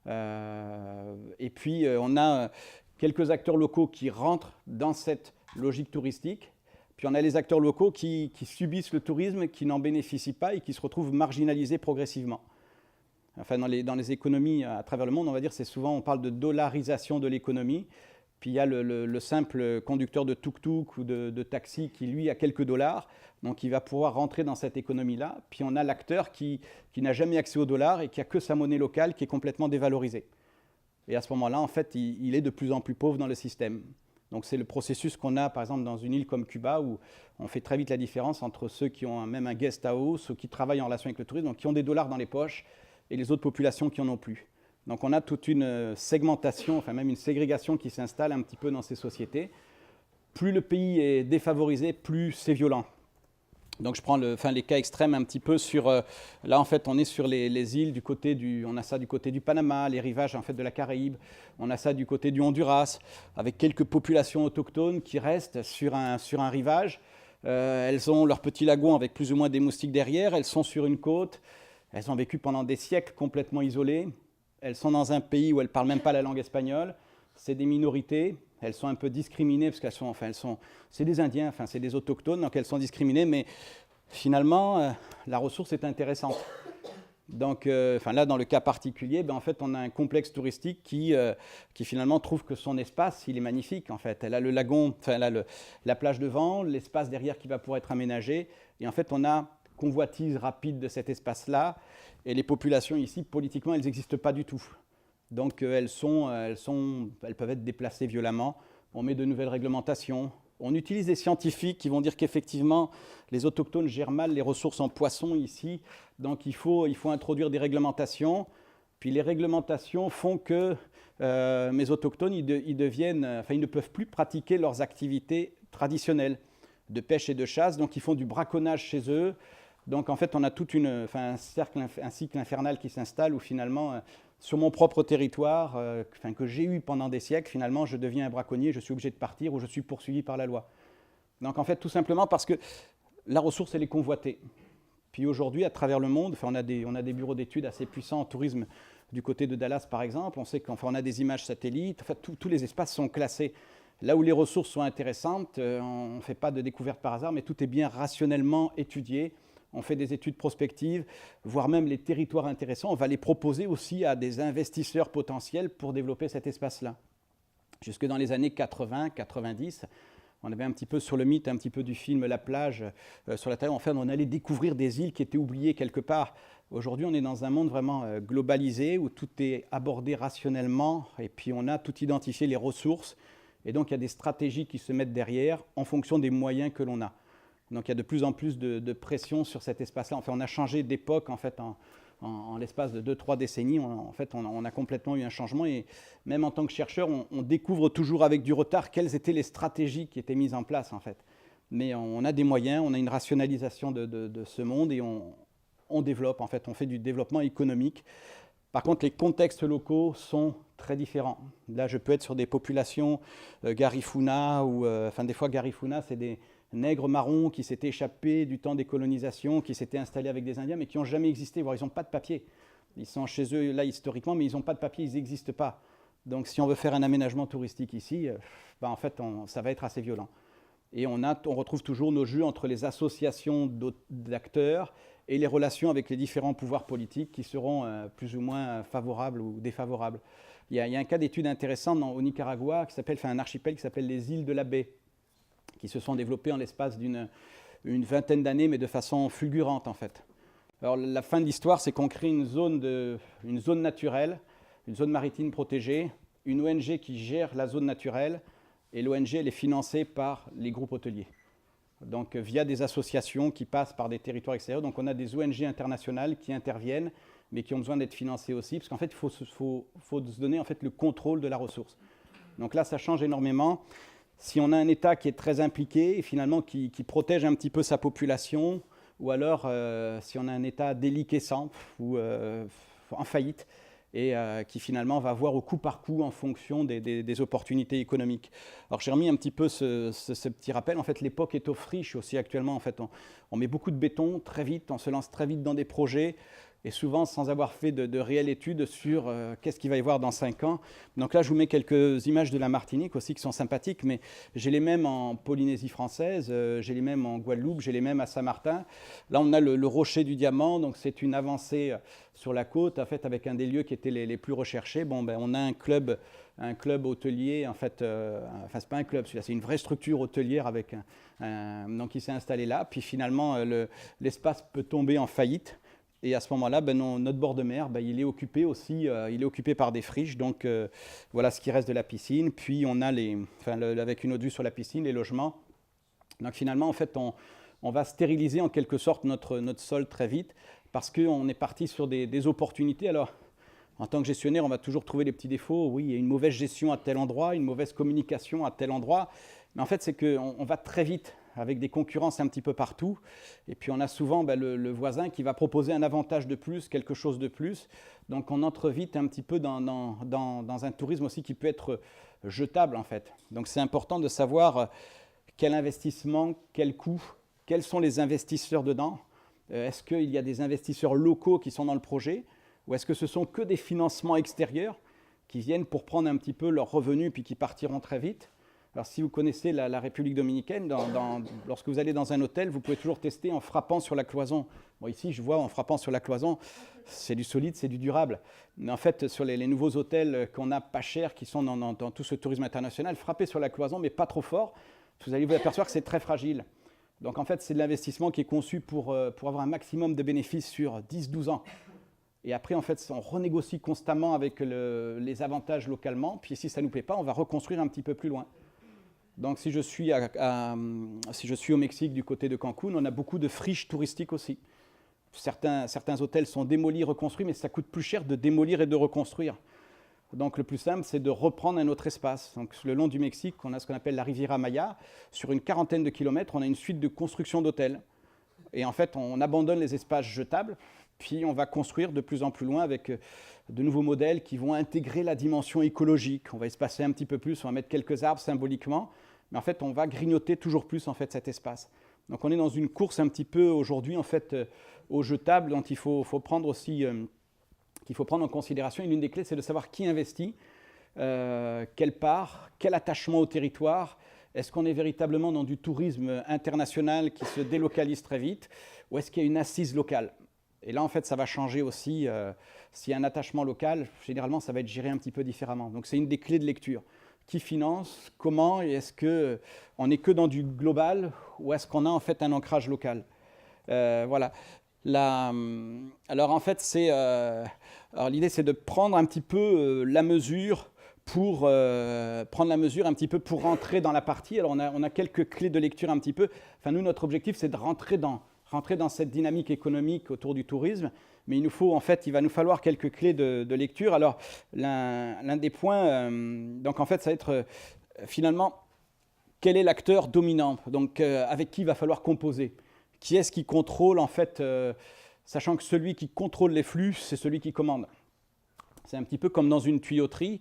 Et puis on a quelques acteurs locaux qui rentrent dans cette logique touristique. Puis on a les acteurs locaux qui subissent le tourisme, qui n'en bénéficient pas et qui se retrouvent marginalisés progressivement. Enfin, dans les économies à travers le monde, on va dire, c'est souvent, on parle de dollarisation de l'économie. Puis il y a le simple conducteur de tuk-tuk ou de taxi qui, lui, a quelques dollars. Donc il va pouvoir rentrer dans cette économie-là. Puis on a l'acteur qui n'a jamais accès au dollar et qui n'a que sa monnaie locale qui est complètement dévalorisée. Et à ce moment-là, en fait, il est de plus en plus pauvre dans le système. Donc c'est le processus qu'on a, par exemple, dans une île comme Cuba, où on fait très vite la différence entre ceux qui ont même un guest house, ceux qui travaillent en relation avec le tourisme, donc qui ont des dollars dans les poches, et les autres populations qui n'en ont plus. Donc on a toute une segmentation, enfin même une ségrégation qui s'installe un petit peu dans ces sociétés. Plus le pays est défavorisé, plus c'est violent. Donc je prends les cas extrêmes un petit peu sur... là en fait on est sur les îles on a ça du côté du Panama, les rivages en fait de la Caraïbe, on a ça du côté du Honduras, avec quelques populations autochtones qui restent sur un rivage. Elles ont leur petit lagon avec plus ou moins des moustiques derrière, elles sont sur une côte. Elles ont vécu pendant des siècles complètement isolées. Elles sont dans un pays où elles ne parlent même pas la langue espagnole. C'est des minorités. Elles sont un peu discriminées parce c'est des Indiens, c'est des autochtones, donc elles sont discriminées. Mais finalement, la ressource est intéressante. Donc, là, dans le cas particulier, en fait, on a un complexe touristique qui finalement trouve que son espace, il est magnifique. En fait, elle a le lagon, elle a la plage devant, l'espace derrière qui va pouvoir être aménagé. Et en fait, on a convoitise rapide de cet espace-là, et les populations ici, politiquement, elles n'existent pas du tout. Donc elles peuvent être déplacées violemment, on met de nouvelles réglementations, on utilise des scientifiques qui vont dire qu'effectivement, les autochtones gèrent mal les ressources en poissons ici, donc il faut introduire des réglementations, puis les réglementations font que mes autochtones, ils ne peuvent plus pratiquer leurs activités traditionnelles de pêche et de chasse, donc ils font du braconnage chez eux. Donc en fait, on a un cycle infernal qui s'installe où finalement, sur mon propre territoire, que j'ai eu pendant des siècles, finalement, je deviens un braconnier, je suis obligé de partir ou je suis poursuivi par la loi. Donc en fait, tout simplement parce que la ressource, elle est convoitée. Puis aujourd'hui, à travers le monde, on a des bureaux d'études assez puissants en tourisme du côté de Dallas, par exemple. On sait qu'on a des images satellites, tous les espaces sont classés. Là où les ressources sont intéressantes, on ne fait pas de découverte par hasard, mais tout est bien rationnellement étudié. On fait des études prospectives, voire même les territoires intéressants, on va les proposer aussi à des investisseurs potentiels pour développer cet espace-là. Jusque dans les années 80-90, on avait un petit peu sur le mythe, un petit peu du film La plage sur la Thaïlande. Enfin, on allait découvrir des îles qui étaient oubliées quelque part. Aujourd'hui, on est dans un monde vraiment globalisé où tout est abordé rationnellement et puis on a tout identifié, les ressources. Et donc, il y a des stratégies qui se mettent derrière en fonction des moyens que l'on a. Donc, il y a de plus en plus de pression sur cet espace-là. Enfin, on a changé d'époque en fait en l'espace de 2-3 décennies, on a complètement eu un changement. Et même en tant que chercheur, on découvre toujours avec du retard quelles étaient les stratégies qui étaient mises en place, en fait. Mais on a des moyens, on a une rationalisation de ce monde et on développe, en fait. On fait du développement économique. Par contre, les contextes locaux sont très différents. Là, je peux être sur des populations Garifuna, ou enfin, des fois, Garifuna, c'est des nègres marrons qui s'étaient échappés du temps des colonisations, qui s'étaient installés avec des Indiens, mais qui n'ont jamais existé, voire ils n'ont pas de papier. Ils sont chez eux, là, historiquement, mais ils n'ont pas de papier, ils n'existent pas. Donc, si on veut faire un aménagement touristique ici, en fait, ça va être assez violent. Et on retrouve toujours nos jeux entre les associations d'acteurs et les relations avec les différents pouvoirs politiques qui seront plus ou moins favorables ou défavorables. Il y a un cas d'étude intéressant au Nicaragua, un archipel qui s'appelle les îles de la Baie, qui se sont développés en l'espace d'une vingtaine d'années, mais de façon fulgurante, en fait. Alors, la fin de l'histoire, c'est qu'on crée une zone naturelle, une zone maritime protégée, une ONG qui gère la zone naturelle, et l'ONG, elle est financée par les groupes hôteliers. Donc, via des associations qui passent par des territoires extérieurs. Donc, on a des ONG internationales qui interviennent, mais qui ont besoin d'être financées aussi, parce qu'en fait, il faut se donner en fait, le contrôle de la ressource. Donc là, ça change énormément. Si on a un État qui est très impliqué et finalement qui protège un petit peu sa population, ou alors si on a un État déliquescent ou en faillite et qui finalement va voir au coup par coup en fonction des opportunités économiques. Alors j'ai remis un petit peu ce petit rappel. En fait, l'époque est aux friches aussi actuellement. En fait, on met beaucoup de béton très vite, on se lance très vite dans des projets, et souvent sans avoir fait de réelles études sur qu'est-ce qu'il va y avoir dans 5 ans. Donc là, je vous mets quelques images de la Martinique aussi qui sont sympathiques, mais j'ai les mêmes en Polynésie française, j'ai les mêmes en Guadeloupe, j'ai les mêmes à Saint-Martin. Là, on a le rocher du diamant, donc c'est une avancée sur la côte, en fait, avec un des lieux qui étaient les plus recherchés. Bon, on a un club hôtelier, en fait, enfin, c'est pas un club, celui-là, c'est une vraie structure hôtelière avec donc qui s'est installé là. Puis finalement, l'espace peut tomber en faillite. Et à ce moment-là, notre bord de mer, il est occupé aussi, il est occupé par des friches. Donc voilà ce qui reste de la piscine. Puis on a avec une autre vue sur la piscine, les logements. Donc finalement, en fait, on va stériliser en quelque sorte notre sol très vite parce qu'on est parti sur des opportunités. Alors, en tant que gestionnaire, on va toujours trouver des petits défauts. Oui, il y a une mauvaise gestion à tel endroit, une mauvaise communication à tel endroit. Mais en fait, c'est qu'on va très vite avec des concurrences un petit peu partout. Et puis on a souvent le voisin qui va proposer un avantage de plus, quelque chose de plus. Donc on entre vite un petit peu dans un tourisme aussi qui peut être jetable en fait. Donc c'est important de savoir quel investissement, quel coût, quels sont les investisseurs dedans. Est-ce qu'il y a des investisseurs locaux qui sont dans le projet ou est-ce que ce sont que des financements extérieurs qui viennent pour prendre un petit peu leurs revenus puis qui partiront très vite? Alors, si vous connaissez la République dominicaine, lorsque vous allez dans un hôtel, vous pouvez toujours tester en frappant sur la cloison. Bon, ici, je vois en frappant sur la cloison, c'est du solide, c'est du durable. Mais en fait, sur les nouveaux hôtels qu'on a pas chers, qui sont dans tout ce tourisme international, frappez sur la cloison, mais pas trop fort, vous allez vous apercevoir que c'est très fragile. Donc, en fait, c'est de l'investissement qui est conçu pour avoir un maximum de bénéfices sur 10-12 ans. Et après, en fait, on renégocie constamment avec les avantages localement. Puis si ça ne nous plaît pas, on va reconstruire un petit peu plus loin. Donc, si je suis au Mexique, du côté de Cancun, on a beaucoup de friches touristiques aussi. Certains hôtels sont démolis, reconstruits, mais ça coûte plus cher de démolir et de reconstruire. Donc, le plus simple, c'est de reprendre un autre espace. Donc, le long du Mexique, on a ce qu'on appelle la Riviera Maya. Sur une quarantaine de kilomètres, on a une suite de construction d'hôtels. Et en fait, on abandonne les espaces jetables, puis on va construire de plus en plus loin avec de nouveaux modèles qui vont intégrer la dimension écologique. On va espacer un petit peu plus, on va mettre quelques arbres symboliquement, mais en fait, on va grignoter toujours plus en fait, cet espace. Donc on est dans une course un petit peu aujourd'hui en fait, au jetable, dont il faut prendre aussi, qu'il faut prendre en considération. Et l'une des clés, c'est de savoir qui investit. quelle part, quel attachement au territoire. Est-ce qu'on est véritablement dans du tourisme international qui se délocalise très vite, ou est-ce qu'il y a une assise locale? Et là, en fait, ça va changer aussi. S'il y a un attachement local, généralement, ça va être géré un petit peu différemment. Donc, c'est une des clés de lecture. Qui finance? Comment? Et est-ce qu'on n'est que dans du global, ou est-ce qu'on a en fait un ancrage local? Voilà. Alors, en fait, l'idée, c'est de prendre un petit peu la mesure pour prendre la mesure un petit peu pour rentrer dans la partie. Alors, on a quelques clés de lecture un petit peu. Enfin, nous, notre objectif, c'est de rentrer dans cette dynamique économique autour du tourisme, mais il va nous falloir quelques clés de lecture. Alors, l'un des points, donc en fait, ça va être finalement, quel est l'acteur dominant? Donc, avec qui il va falloir composer? Qui est-ce qui contrôle, en fait, sachant que celui qui contrôle les flux, c'est celui qui commande. C'est un petit peu comme dans une tuyauterie.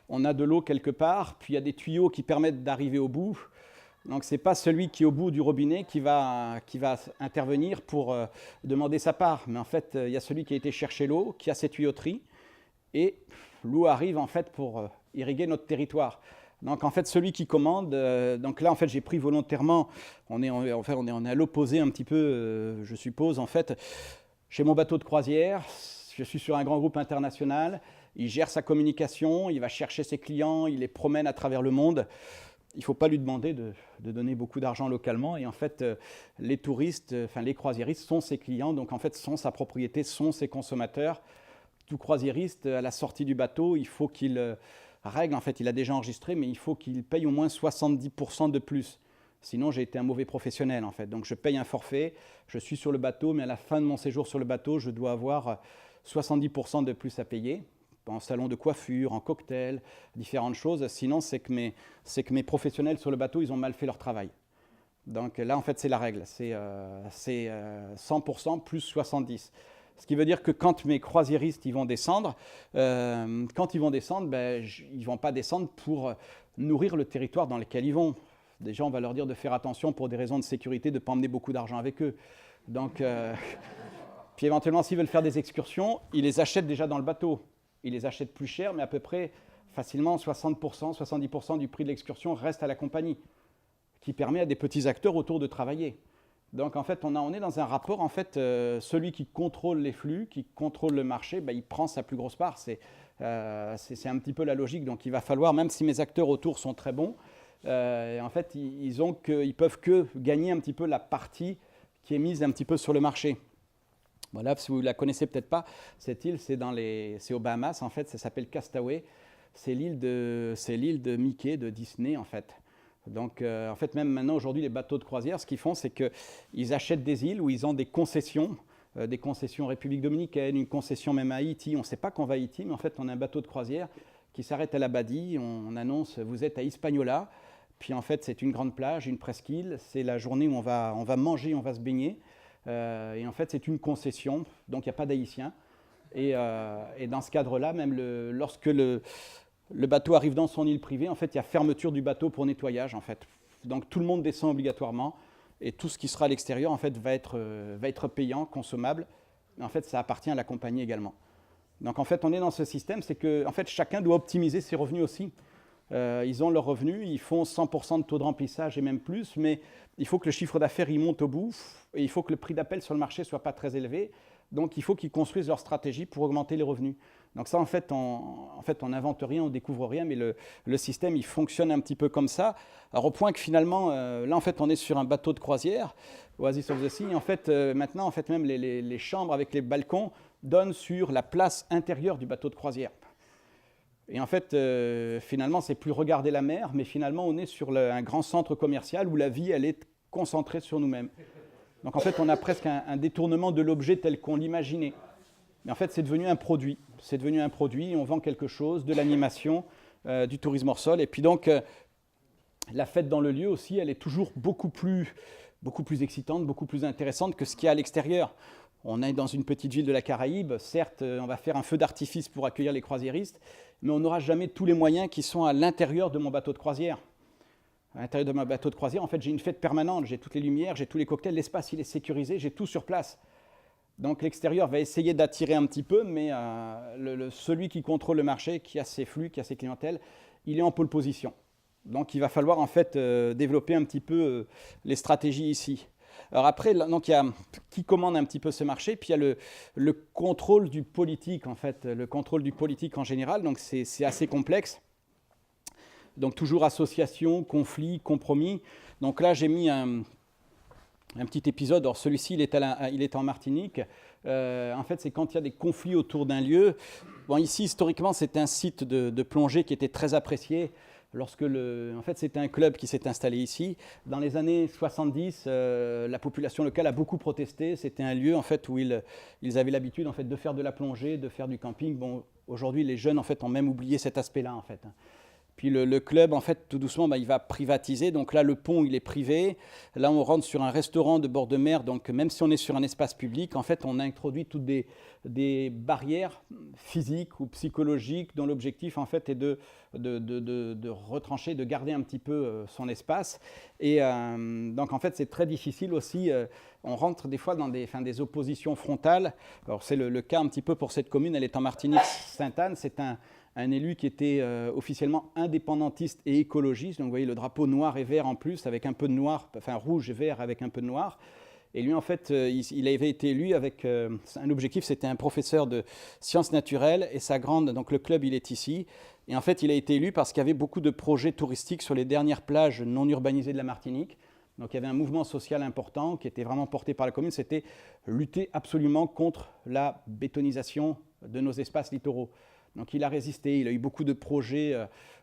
On a de l'eau quelque part, puis il y a des tuyaux qui permettent d'arriver au bout. Donc, ce n'est pas celui qui est au bout du robinet qui va intervenir pour demander sa part. Mais en fait, il y a celui qui a été chercher l'eau, qui a ses tuyauteries, et l'eau arrive en fait pour irriguer notre territoire. Donc, en fait, celui qui commande, donc là, en fait, j'ai pris volontairement, on est à l'opposé un petit peu, je suppose, en fait. Chez mon bateau de croisière, je suis sur un grand groupe international, il gère sa communication, il va chercher ses clients, il les promène à travers le monde. Il ne faut pas lui demander de donner beaucoup d'argent localement. Et en fait, les touristes, les croisiéristes sont ses clients, donc en fait, sont sa propriété, sont ses consommateurs. Tout croisiériste, à la sortie du bateau, il faut qu'il règle, en fait, il a déjà enregistré, mais il faut qu'il paye au moins 70% de plus. Sinon, j'ai été un mauvais professionnel, en fait. Donc, je paye un forfait, je suis sur le bateau, mais à la fin de mon séjour sur le bateau, je dois avoir 70% de plus à payer. En salon de coiffure, en cocktail, différentes choses. Sinon, c'est que mes professionnels sur le bateau, ils ont mal fait leur travail. Donc là, en fait, c'est la règle. C'est 100% plus 70%. Ce qui veut dire que quand mes croisiéristes ils vont descendre, ils ne vont pas descendre pour nourrir le territoire dans lequel ils vont. Déjà, on va leur dire de faire attention pour des raisons de sécurité, de ne pas emmener beaucoup d'argent avec eux. Donc, puis éventuellement, s'ils veulent faire des excursions, ils les achètent déjà dans le bateau. Ils les achètent plus cher, mais à peu près facilement 60%, 70% du prix de l'excursion reste à la compagnie, qui permet à des petits acteurs autour de travailler. Donc en fait, on est dans un rapport, en fait, celui qui contrôle les flux, qui contrôle le marché, il prend sa plus grosse part. C'est un petit peu la logique. Donc il va falloir, même si mes acteurs autour sont très bons, en fait, ils peuvent que gagner un petit peu la partie qui est mise un petit peu sur le marché. Voilà, si vous ne la connaissez peut-être pas, cette île, c'est aux Bahamas, en fait, ça s'appelle Castaway. C'est l'île de Mickey, de Disney, en fait. Donc, en fait, même maintenant, aujourd'hui, les bateaux de croisière, ce qu'ils font, c'est qu'ils achètent des îles où ils ont des concessions République Dominicaine, une concession même à Haïti. On ne sait pas qu'on va à Haïti, mais en fait, on a un bateau de croisière qui s'arrête à l'Abadie. On annonce, vous êtes à Hispaniola. Puis, en fait, c'est une grande plage, une presqu'île. C'est la journée où on va manger, on va se baigner. Et en fait, c'est une concession, donc il n'y a pas d'Haïtiens. Et dans ce cadre-là, même lorsque le bateau arrive dans son île privée, en fait, il y a fermeture du bateau pour nettoyage, en fait. Donc tout le monde descend obligatoirement, et tout ce qui sera à l'extérieur, en fait, va être payant, consommable. Mais en fait, ça appartient à la compagnie également. Donc en fait, on est dans ce système, c'est que en fait, chacun doit optimiser ses revenus aussi. Ils ont leurs revenus, ils font 100% de taux de remplissage et même plus, mais il faut que le chiffre d'affaires il monte au bout, et il faut que le prix d'appel sur le marché ne soit pas très élevé. Donc il faut qu'ils construisent leur stratégie pour augmenter les revenus. Donc ça, en fait, on n'invente rien, on ne découvre rien, mais le système, il fonctionne un petit peu comme ça. Alors au point que finalement, là, en fait, on est sur un bateau de croisière, Oasis of the Sea. En fait, maintenant, en fait, même les chambres avec les balcons donnent sur la place intérieure du bateau de croisière. Et en fait, finalement, c'est plus regarder la mer, mais finalement, on est sur un grand centre commercial où la vie, elle est concentrée sur nous-mêmes. Donc en fait, on a presque un détournement de l'objet tel qu'on l'imaginait. Mais en fait, c'est devenu un produit. C'est devenu un produit, on vend quelque chose, de l'animation, du tourisme hors sol. Et puis donc, la fête dans le lieu aussi, elle est toujours beaucoup plus excitante, beaucoup plus intéressante que ce qu'il y a à l'extérieur. On est dans une petite ville de la Caraïbe, certes, on va faire un feu d'artifice pour accueillir les croisiéristes, mais on n'aura jamais tous les moyens qui sont à l'intérieur de mon bateau de croisière. À l'intérieur de mon bateau de croisière, en fait, j'ai une fête permanente, j'ai toutes les lumières, j'ai tous les cocktails, l'espace, il est sécurisé, j'ai tout sur place. Donc l'extérieur va essayer d'attirer un petit peu, mais celui qui contrôle le marché, qui a ses flux, qui a ses clientèles, il est en pole position. Donc il va falloir en fait développer un petit peu les stratégies ici. Alors après, donc il y a qui commande un petit peu ce marché, puis il y a le contrôle du politique en fait, le contrôle du politique en général, donc c'est assez complexe. Donc toujours association, conflit, compromis. Donc là j'ai mis un petit épisode, alors celui-ci il est en Martinique. En fait c'est quand il y a des conflits autour d'un lieu. Bon, ici historiquement c'était un site de plongée qui était très apprécié. Lorsque en fait, c'était un club qui s'est installé ici. Dans les années 70, la population locale a beaucoup protesté. C'était un lieu en fait, où ils avaient l'habitude en fait, de faire de la plongée, de faire du camping. Bon, aujourd'hui, les jeunes en fait, ont même oublié cet aspect-là. En fait. Puis le club, en fait, tout doucement, il va privatiser. Donc là, le pont, il est privé. Là, on rentre sur un restaurant de bord de mer. Donc même si on est sur un espace public, en fait, on a introduit toutes des barrières physiques ou psychologiques dont l'objectif, en fait, est de retrancher, de garder un petit peu son espace. Et donc, en fait, c'est très difficile aussi. On rentre des fois dans des oppositions frontales. Alors, c'est le cas un petit peu pour cette commune. Elle est en Martinique-Sainte-Anne. C'est un élu qui était officiellement indépendantiste et écologiste. Donc vous voyez le drapeau noir et vert en plus, avec un peu de noir, enfin rouge et vert avec un peu de noir. Et lui, en fait, il avait été élu avec un objectif, c'était un professeur de sciences naturelles. Et donc le club, il est ici. Et en fait, il a été élu parce qu'il y avait beaucoup de projets touristiques sur les dernières plages non urbanisées de la Martinique. Donc il y avait un mouvement social important qui était vraiment porté par la commune. C'était lutter absolument contre la bétonisation de nos espaces littoraux. Donc il a résisté, il a eu beaucoup de projets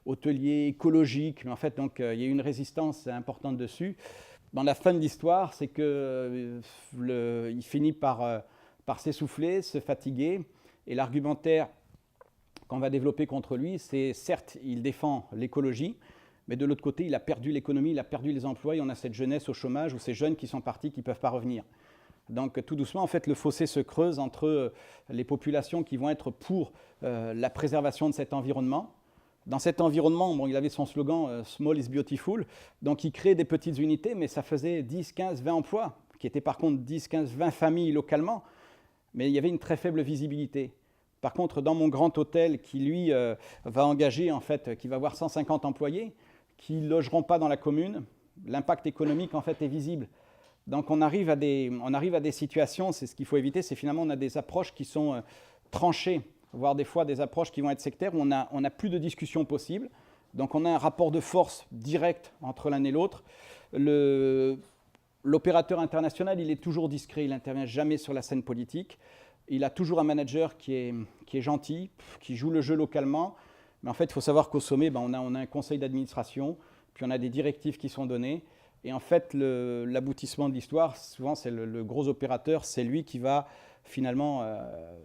hôteliers, écologiques, mais en fait donc, il y a eu une résistance importante dessus. Dans la fin de l'histoire, c'est qu'il finit par s'essouffler, se fatiguer, et l'argumentaire qu'on va développer contre lui, c'est certes, il défend l'écologie, mais de l'autre côté, il a perdu l'économie, il a perdu les emplois, et on a cette jeunesse au chômage, ou ces jeunes qui sont partis, qui ne peuvent pas revenir. Donc tout doucement, en fait, le fossé se creuse entre les populations qui vont être pour la préservation de cet environnement. Dans cet environnement, bon, il avait son slogan « Small is beautiful », donc il crée des petites unités, mais ça faisait 10, 15, 20 emplois, qui étaient par contre 10, 15, 20 familles localement, mais il y avait une très faible visibilité. Par contre, dans mon grand hôtel, qui lui va engager, en fait, qui va avoir 150 employés, qui ne logeront pas dans la commune, l'impact économique, en fait, est visible. Donc on arrive à des situations, c'est ce qu'il faut éviter, c'est finalement on a des approches qui sont tranchées, voire des fois des approches qui vont être sectaires, où on a plus de discussion possible. Donc on a un rapport de force direct entre l'un et l'autre. L'opérateur international, il est toujours discret, il n'intervient jamais sur la scène politique. Il a toujours un manager qui est gentil, qui joue le jeu localement. Mais en fait, il faut savoir qu'au sommet, on a un conseil d'administration, puis on a des directives qui sont données. Et en fait, l'aboutissement de l'histoire, souvent, c'est le gros opérateur, c'est lui qui va finalement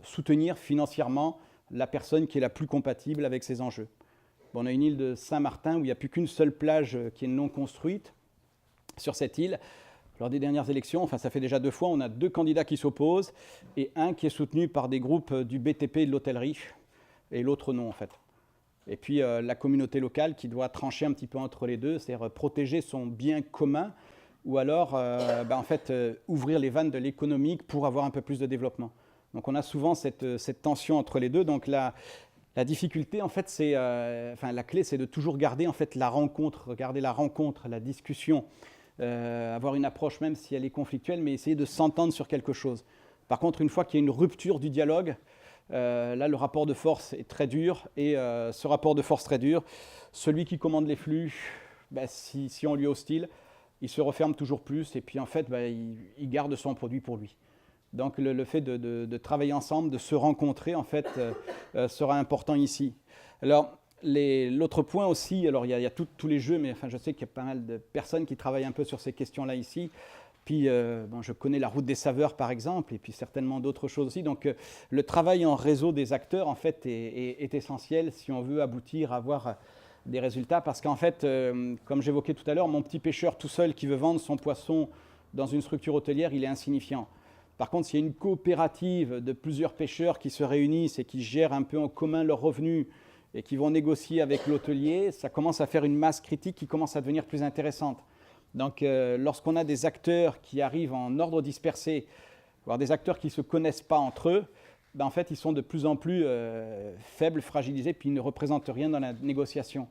soutenir financièrement la personne qui est la plus compatible avec ses enjeux. Bon, on a une île de Saint-Martin où il n'y a plus qu'une seule plage qui est non construite sur cette île. Lors des dernières élections, enfin ça fait déjà 2 fois, on a 2 candidats qui s'opposent et un qui est soutenu par des groupes du BTP et de l'hôtellerie et l'autre non en fait. Et puis la communauté locale qui doit trancher un petit peu entre les deux, c'est-à-dire protéger son bien commun ou alors en fait, ouvrir les vannes de l'économique pour avoir un peu plus de développement. Donc on a souvent cette tension entre les deux. Donc la difficulté, en fait, c'est, la clé, c'est de toujours garder en fait, la rencontre, la discussion, avoir une approche même si elle est conflictuelle, mais essayer de s'entendre sur quelque chose. Par contre, une fois qu'il y a une rupture du dialogue, là, le rapport de force est très dur, et ce rapport de force très dur, celui qui commande les flux, si on lui est hostile, il se referme toujours plus, et puis en fait, il garde son produit pour lui. Donc le fait de travailler ensemble, de se rencontrer, en fait, sera important ici. Alors, l'autre point aussi, alors il y a tous les jeux, mais enfin, je sais qu'il y a pas mal de personnes qui travaillent un peu sur ces questions-là ici. Puis, je connais la route des saveurs, par exemple, et puis certainement d'autres choses aussi. Donc, le travail en réseau des acteurs, en fait, est essentiel si on veut aboutir à avoir des résultats. Parce qu'en fait, comme j'évoquais tout à l'heure, mon petit pêcheur tout seul qui veut vendre son poisson dans une structure hôtelière, il est insignifiant. Par contre, s'il y a une coopérative de plusieurs pêcheurs qui se réunissent et qui gèrent un peu en commun leurs revenus et qui vont négocier avec l'hôtelier, ça commence à faire une masse critique qui commence à devenir plus intéressante. Donc, lorsqu'on a des acteurs qui arrivent en ordre dispersé, avoir des acteurs qui ne se connaissent pas entre eux, ben, en fait, ils sont de plus en plus faibles, fragilisés, puis ils ne représentent rien dans la négociation.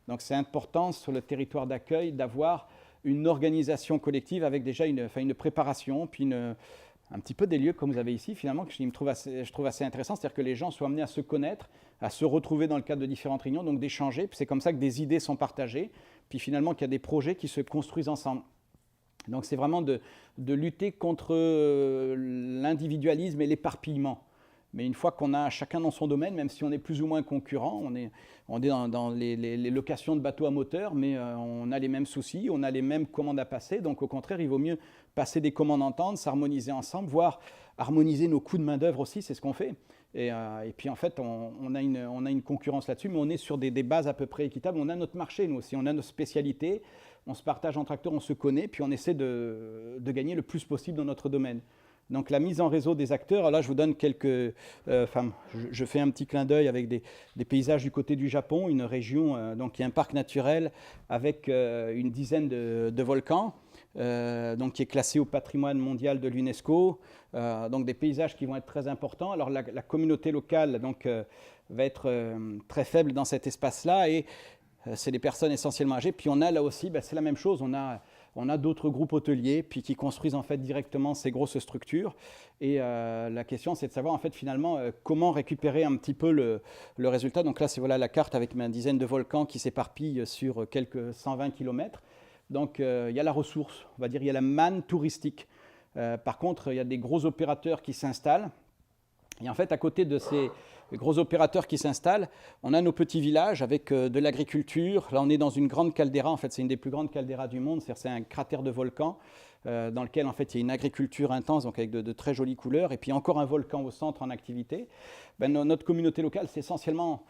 Donc c'est important sur le territoire d'accueil d'avoir une organisation collective avec déjà une préparation, puis un petit peu des lieux comme vous avez ici, finalement, que je trouve assez intéressant, c'est-à-dire que les gens soient amenés à se connaître, à se retrouver dans le cadre de différentes réunions, donc d'échanger, puis c'est comme ça que des idées sont partagées, puis finalement qu'il y a des projets qui se construisent ensemble. Donc c'est vraiment de lutter contre l'individualisme et l'éparpillement. Mais une fois qu'on a chacun dans son domaine, même si on est plus ou moins concurrent, on est dans les locations de bateaux à moteur, mais on a les mêmes soucis, on a les mêmes commandes à passer. Donc au contraire, il vaut mieux passer des commandes ententes, s'harmoniser ensemble, voire harmoniser nos coûts de main-d'œuvre aussi, c'est ce qu'on fait. Et puis en fait, on a une concurrence là-dessus, mais on est sur des bases à peu près équitables. On a notre marché, nous aussi, on a nos spécialités, on se partage entre acteurs, on se connaît, puis on essaie de gagner le plus possible dans notre domaine. Donc la mise en réseau des acteurs, là je vous donne quelques... je fais un petit clin d'œil avec des paysages du côté du Japon, une région donc, qui est un parc naturel avec une dizaine de volcans, donc, qui est classé au patrimoine mondial de l'UNESCO, donc des paysages qui vont être très importants. Alors la communauté locale donc, va être très faible dans cet espace-là et c'est des personnes essentiellement âgées. Puis on a là aussi, c'est la même chose, on a d'autres groupes hôteliers puis qui construisent en fait directement ces grosses structures. Et la question, c'est de savoir en fait finalement comment récupérer un petit peu le résultat. Donc là, c'est voilà la carte avec une dizaine de volcans qui s'éparpillent sur quelques 120 km. Donc il y a la ressource, on va dire, il y a la manne touristique. Par contre, il y a des gros opérateurs qui s'installent. Et en fait, à côté de ces gros opérateurs qui s'installent, on a nos petits villages avec de l'agriculture. Là, on est dans une grande caldeira. En fait, c'est une des plus grandes calderas du monde. C'est un cratère de volcan dans lequel, en fait, il y a une agriculture intense, donc avec de très jolies couleurs. Et puis encore un volcan au centre en activité. Notre communauté locale, c'est essentiellement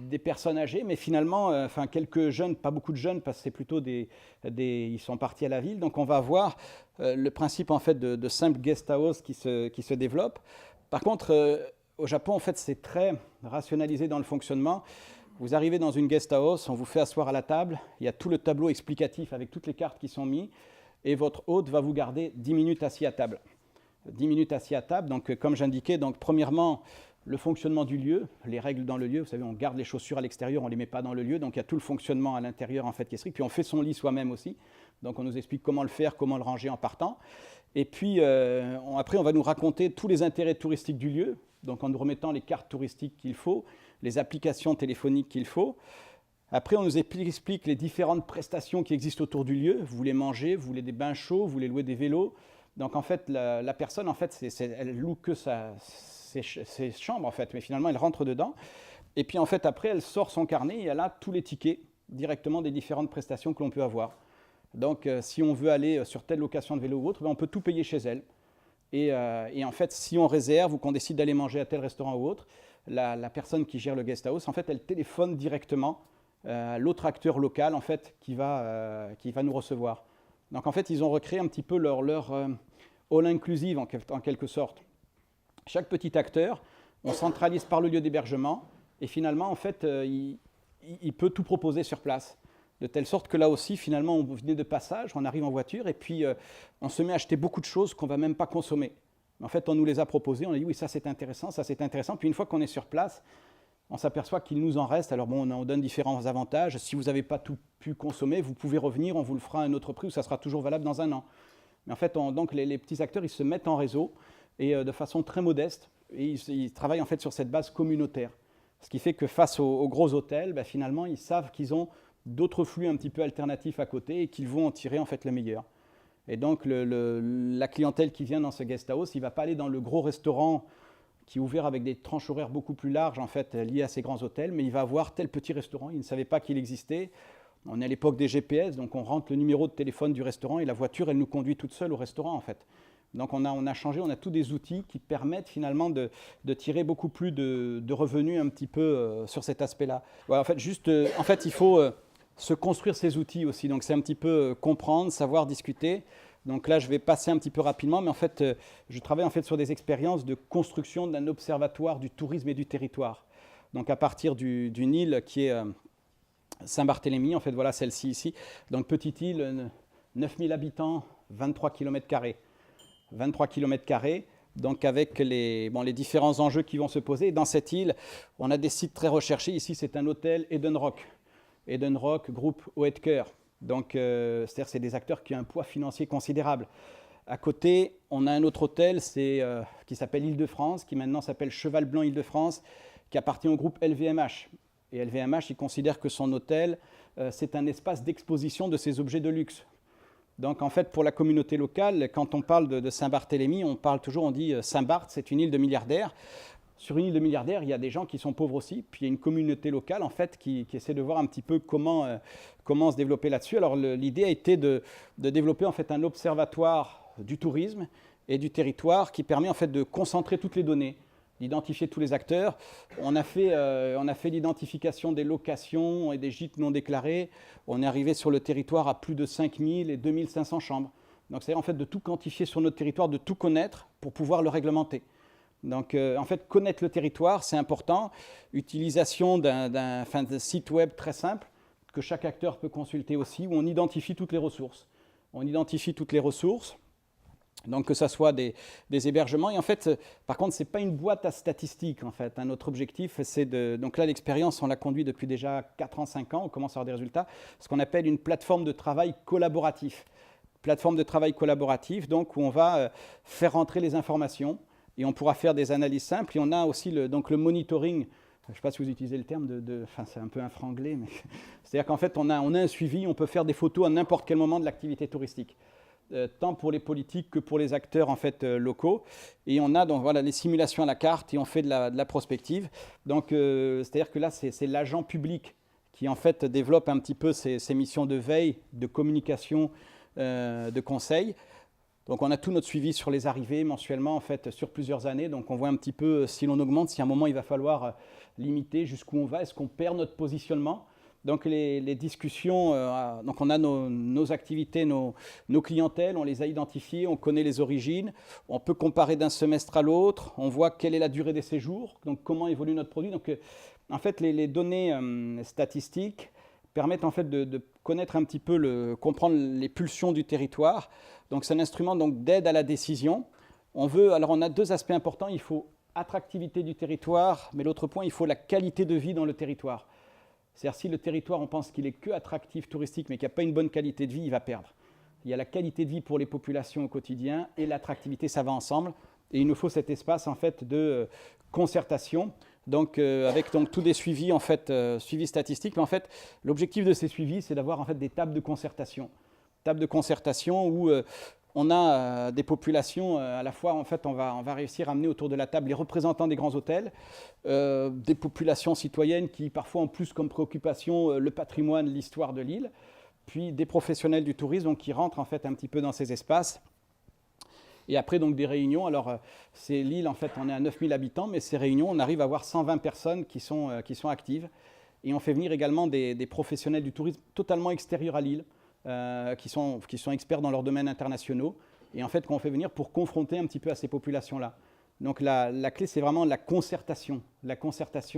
des personnes âgées, mais finalement, quelques jeunes, pas beaucoup de jeunes, parce que c'est plutôt ils sont partis à la ville. Donc, on va avoir le principe, en fait, de simple guest house qui se développe. Par contre, au Japon, en fait, c'est très rationalisé dans le fonctionnement. Vous arrivez dans une guest house, on vous fait asseoir à la table, il y a tout le tableau explicatif avec toutes les cartes qui sont mises, et votre hôte va vous garder 10 minutes assis à table. 10 minutes assis à table, donc comme j'indiquais, donc premièrement, le fonctionnement du lieu, les règles dans le lieu, vous savez, on garde les chaussures à l'extérieur, on ne les met pas dans le lieu, donc il y a tout le fonctionnement à l'intérieur en fait qui est strict, puis on fait son lit soi-même aussi, donc on nous explique comment le faire, comment le ranger en partant. Et puis après, on va nous raconter tous les intérêts touristiques du lieu, donc en nous remettant les cartes touristiques qu'il faut, les applications téléphoniques qu'il faut. Après, on nous explique les différentes prestations qui existent autour du lieu. Vous voulez manger, vous voulez des bains chauds, vous voulez louer des vélos. Donc en fait, la personne, en fait, elle loue que ses chambres, en fait, mais finalement, elle rentre dedans. Et puis en fait, après, elle sort son carnet et elle a tous les tickets directement des différentes prestations que l'on peut avoir. Donc, si on veut aller sur telle location de vélo ou autre, on peut tout payer chez elle. Et en fait, si on réserve ou qu'on décide d'aller manger à tel restaurant ou autre, la personne qui gère le guest house, en fait, elle téléphone directement à l'autre acteur local, en fait, qui va nous recevoir. Donc, en fait, ils ont recréé un petit peu leur all-inclusive, en quelque sorte. Chaque petit acteur, on centralise par le lieu d'hébergement, et finalement, en fait, il peut tout proposer sur place. De telle sorte que là aussi, finalement, on venait de passage, on arrive en voiture et puis on se met à acheter beaucoup de choses qu'on ne va même pas consommer. En fait, on nous les a proposées, on a dit oui, ça c'est intéressant, ça c'est intéressant. Puis une fois qu'on est sur place, on s'aperçoit qu'il nous en reste. Alors bon, on donne différents avantages. Si vous n'avez pas tout pu consommer, vous pouvez revenir, on vous le fera à un autre prix ou ça sera toujours valable dans un an. Mais en fait, donc les petits acteurs, ils se mettent en réseau et de façon très modeste. Et ils travaillent en fait sur cette base communautaire. Ce qui fait que face aux gros hôtels, finalement, ils savent qu'ils ont d'autres flux un petit peu alternatifs à côté et qu'ils vont en tirer en fait le meilleur. Et donc la clientèle qui vient dans ce guest house, il ne va pas aller dans le gros restaurant qui est ouvert avec des tranches horaires beaucoup plus larges en fait liées à ces grands hôtels, mais il va avoir tel petit restaurant, il ne savait pas qu'il existait. On est à l'époque des GPS, donc on rentre le numéro de téléphone du restaurant et la voiture elle nous conduit toute seule au restaurant en fait. Donc on a changé, on a tous des outils qui permettent finalement de tirer beaucoup plus de revenus un petit peu sur cet aspect-là. Voilà, en fait, en fait il faut se construire ces outils aussi. Donc c'est un petit peu comprendre, savoir discuter. Donc là, je vais passer un petit peu rapidement, mais en fait, je travaille en fait sur des expériences de construction d'un observatoire du tourisme et du territoire. Donc à partir d'une île qui est Saint-Barthélemy, en fait, voilà celle-ci ici. Donc petite île, 9000 habitants, 23 km². 23 km², donc avec les différents enjeux qui vont se poser. Et dans cette île, on a des sites très recherchés. Ici, c'est un hôtel Eden Rock. Eden Rock, groupe Oetker. Donc, c'est-à-dire c'est des acteurs qui ont un poids financier considérable. À côté, on a un autre hôtel qui s'appelle Île-de-France, qui maintenant s'appelle Cheval Blanc Île-de-France, qui appartient au groupe LVMH. Et LVMH, il considère que son hôtel, c'est un espace d'exposition de ses objets de luxe. Donc en fait, pour la communauté locale, quand on parle de Saint-Barthélemy, on dit Saint-Barth, c'est une île de milliardaires. Sur une île de milliardaires, il y a des gens qui sont pauvres aussi, puis il y a une communauté locale en fait qui essaie de voir un petit peu comment se développer là-dessus. Alors l'idée a été de développer en fait un observatoire du tourisme et du territoire qui permet en fait de concentrer toutes les données, d'identifier tous les acteurs. On a fait l'identification des locations et des gîtes non déclarés. On est arrivé sur le territoire à plus de 5000 et 2500 chambres. Donc c'est en fait de tout quantifier sur notre territoire, de tout connaître pour pouvoir le réglementer. Donc en fait connaître le territoire, c'est important. Utilisation d'un site web très simple que chaque acteur peut consulter aussi, où on identifie toutes les ressources. On identifie toutes les ressources. Donc que ce soit des hébergements. Et en fait, par contre, ce n'est pas une boîte à statistiques. En fait. Notre objectif, c'est de... Donc là, l'expérience, on l'a conduit depuis déjà 4 ans, 5 ans. On commence à avoir des résultats. Ce qu'on appelle une plateforme de travail collaboratif. Plateforme de travail collaboratif, donc où on va faire rentrer les informations et on pourra faire des analyses simples. Et on a aussi le monitoring. Je ne sais pas si vous utilisez le terme enfin, c'est un peu un franglais, mais c'est-à-dire qu'en fait, on a un suivi. On peut faire des photos à n'importe quel moment de l'activité touristique. Tant pour les politiques que pour les acteurs en fait, locaux. Et on a donc voilà, les simulations à la carte et on fait de la prospective. Donc, c'est-à-dire que là, c'est l'agent public qui en fait développe un petit peu ces missions de veille, de communication, de conseil. Donc on a tout notre suivi sur les arrivées mensuellement en fait sur plusieurs années. Donc on voit un petit peu si l'on augmente, si à un moment il va falloir limiter jusqu'où on va, est-ce qu'on perd notre positionnement. Donc les discussions, donc on a nos activités, nos clientèles, on les a identifiées, on connaît les origines, on peut comparer d'un semestre à l'autre, on voit quelle est la durée des séjours, donc comment évolue notre produit. Donc en fait les données statistiques permettent en fait de connaître un petit peu, comprendre les pulsions du territoire. Donc c'est un instrument donc d'aide à la décision. Alors on a 2 aspects importants, il faut attractivité du territoire, mais l'autre point, il faut la qualité de vie dans le territoire. C'est-à-dire si le territoire, on pense qu'il est que attractif touristique, mais qu'il n'y a pas une bonne qualité de vie, il va perdre. Il y a la qualité de vie pour les populations au quotidien et l'attractivité, ça va ensemble. Et il nous faut cet espace en fait de concertation, donc avec donc tous des suivis en fait, suivis statistiques. Mais en fait, l'objectif de ces suivis, c'est d'avoir en fait des tables de concertation où on a des populations, à la fois, en fait, on va réussir à amener autour de la table les représentants des grands hôtels, des populations citoyennes qui, parfois, ont plus comme préoccupation le patrimoine, l'histoire de l'île, puis des professionnels du tourisme donc, qui rentrent, en fait, un petit peu dans ces espaces. Et après, donc, des réunions. Alors, c'est l'île, en fait, on est à 9000 habitants, mais ces réunions, on arrive à avoir 120 personnes qui sont actives. Et on fait venir également des professionnels du tourisme totalement extérieurs à l'île, qui sont experts dans leurs domaines internationaux et en fait qu'on fait venir pour confronter un petit peu à ces populations-là. Donc la clé, c'est vraiment la concertation,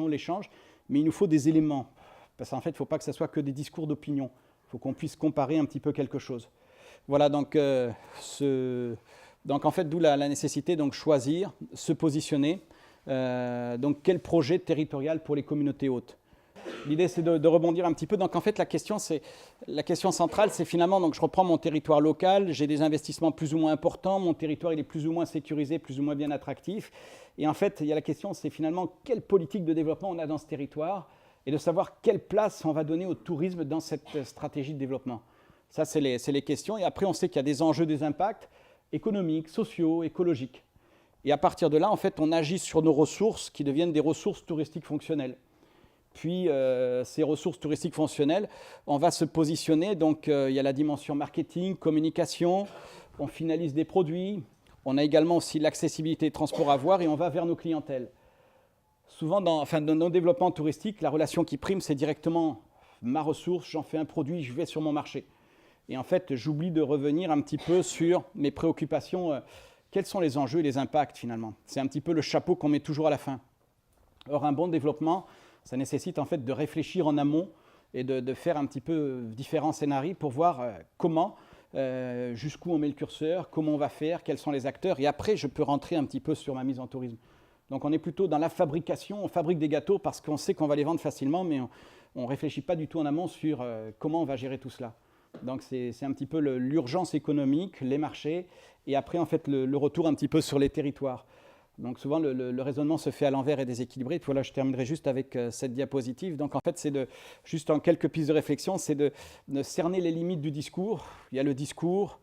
l'échange, mais il nous faut des éléments, parce qu'en fait, il ne faut pas que ce soit que des discours d'opinion, il faut qu'on puisse comparer un petit peu quelque chose. Voilà, donc, donc en fait, d'où la nécessité de choisir, se positionner, donc quel projet territorial pour les communautés hôtes. L'idée, c'est de rebondir un petit peu. Donc, en fait, la question centrale, c'est finalement, donc, je reprends mon territoire local, j'ai des investissements plus ou moins importants, mon territoire, il est plus ou moins sécurisé, plus ou moins bien attractif. Et en fait, il y a la question, c'est finalement quelle politique de développement on a dans ce territoire et de savoir quelle place on va donner au tourisme dans cette stratégie de développement. Ça, c'est les questions. Et après, on sait qu'il y a des enjeux, des impacts économiques, sociaux, écologiques. Et à partir de là, en fait, on agit sur nos ressources qui deviennent des ressources touristiques fonctionnelles. Puis, ces ressources touristiques fonctionnelles, on va se positionner. Donc, il y a la dimension marketing, communication, on finalise des produits. On a également aussi l'accessibilité et transport à voir et on va vers nos clientèles. Souvent, dans nos développements touristiques, la relation qui prime, c'est directement ma ressource, j'en fais un produit, je vais sur mon marché. Et en fait, j'oublie de revenir un petit peu sur mes préoccupations. Quels sont les enjeux et les impacts, finalement? C'est un petit peu le chapeau qu'on met toujours à la fin. Or, un bon développement, ça nécessite en fait de réfléchir en amont et de faire un petit peu différents scénarios pour voir comment jusqu'où on met le curseur, comment on va faire, quels sont les acteurs, et après je peux rentrer un petit peu sur ma mise en tourisme. Donc on est plutôt dans la fabrication, on fabrique des gâteaux parce qu'on sait qu'on va les vendre facilement, mais on ne réfléchit pas du tout en amont sur comment on va gérer tout cela. Donc c'est un petit peu l'urgence économique, les marchés, et après en fait le retour un petit peu sur les territoires. Donc souvent le raisonnement se fait à l'envers et déséquilibré. Et puis voilà, je terminerai juste avec cette diapositive. Donc en fait c'est juste en quelques pistes de réflexion, c'est de cerner les limites du discours. Il y a le discours,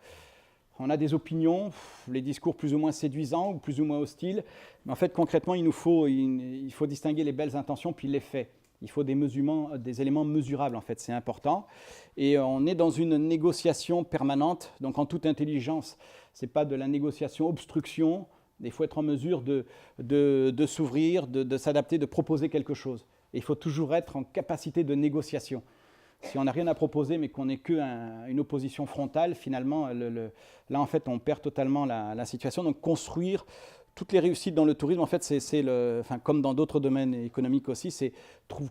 on a des opinions, les discours plus ou moins séduisants ou plus ou moins hostiles. Mais en fait concrètement il faut distinguer les belles intentions puis les faits. Il faut des éléments mesurables, en fait, c'est important. Et on est dans une négociation permanente, donc en toute intelligence. Ce n'est pas de la négociation obstruction. Il faut être en mesure de s'ouvrir, de s'adapter, de proposer quelque chose. Et il faut toujours être en capacité de négociation. Si on n'a rien à proposer, mais qu'on n'est qu'une opposition frontale, finalement, là, en fait, on perd totalement la situation. Donc, construire toutes les réussites dans le tourisme, en fait, comme dans d'autres domaines économiques aussi, c'est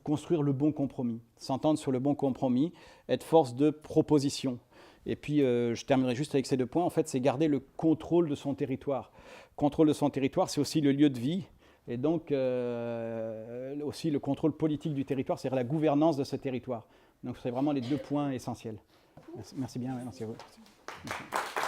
construire le bon compromis, s'entendre sur le bon compromis, être force de proposition. Et puis, je terminerai juste avec ces 2 points. En fait, c'est garder le contrôle de son territoire. Contrôle de son territoire, c'est aussi le lieu de vie. Et donc, aussi le contrôle politique du territoire, c'est-à-dire la gouvernance de ce territoire. Donc, c'est vraiment les 2 points essentiels. Merci bien, merci à vous. Merci.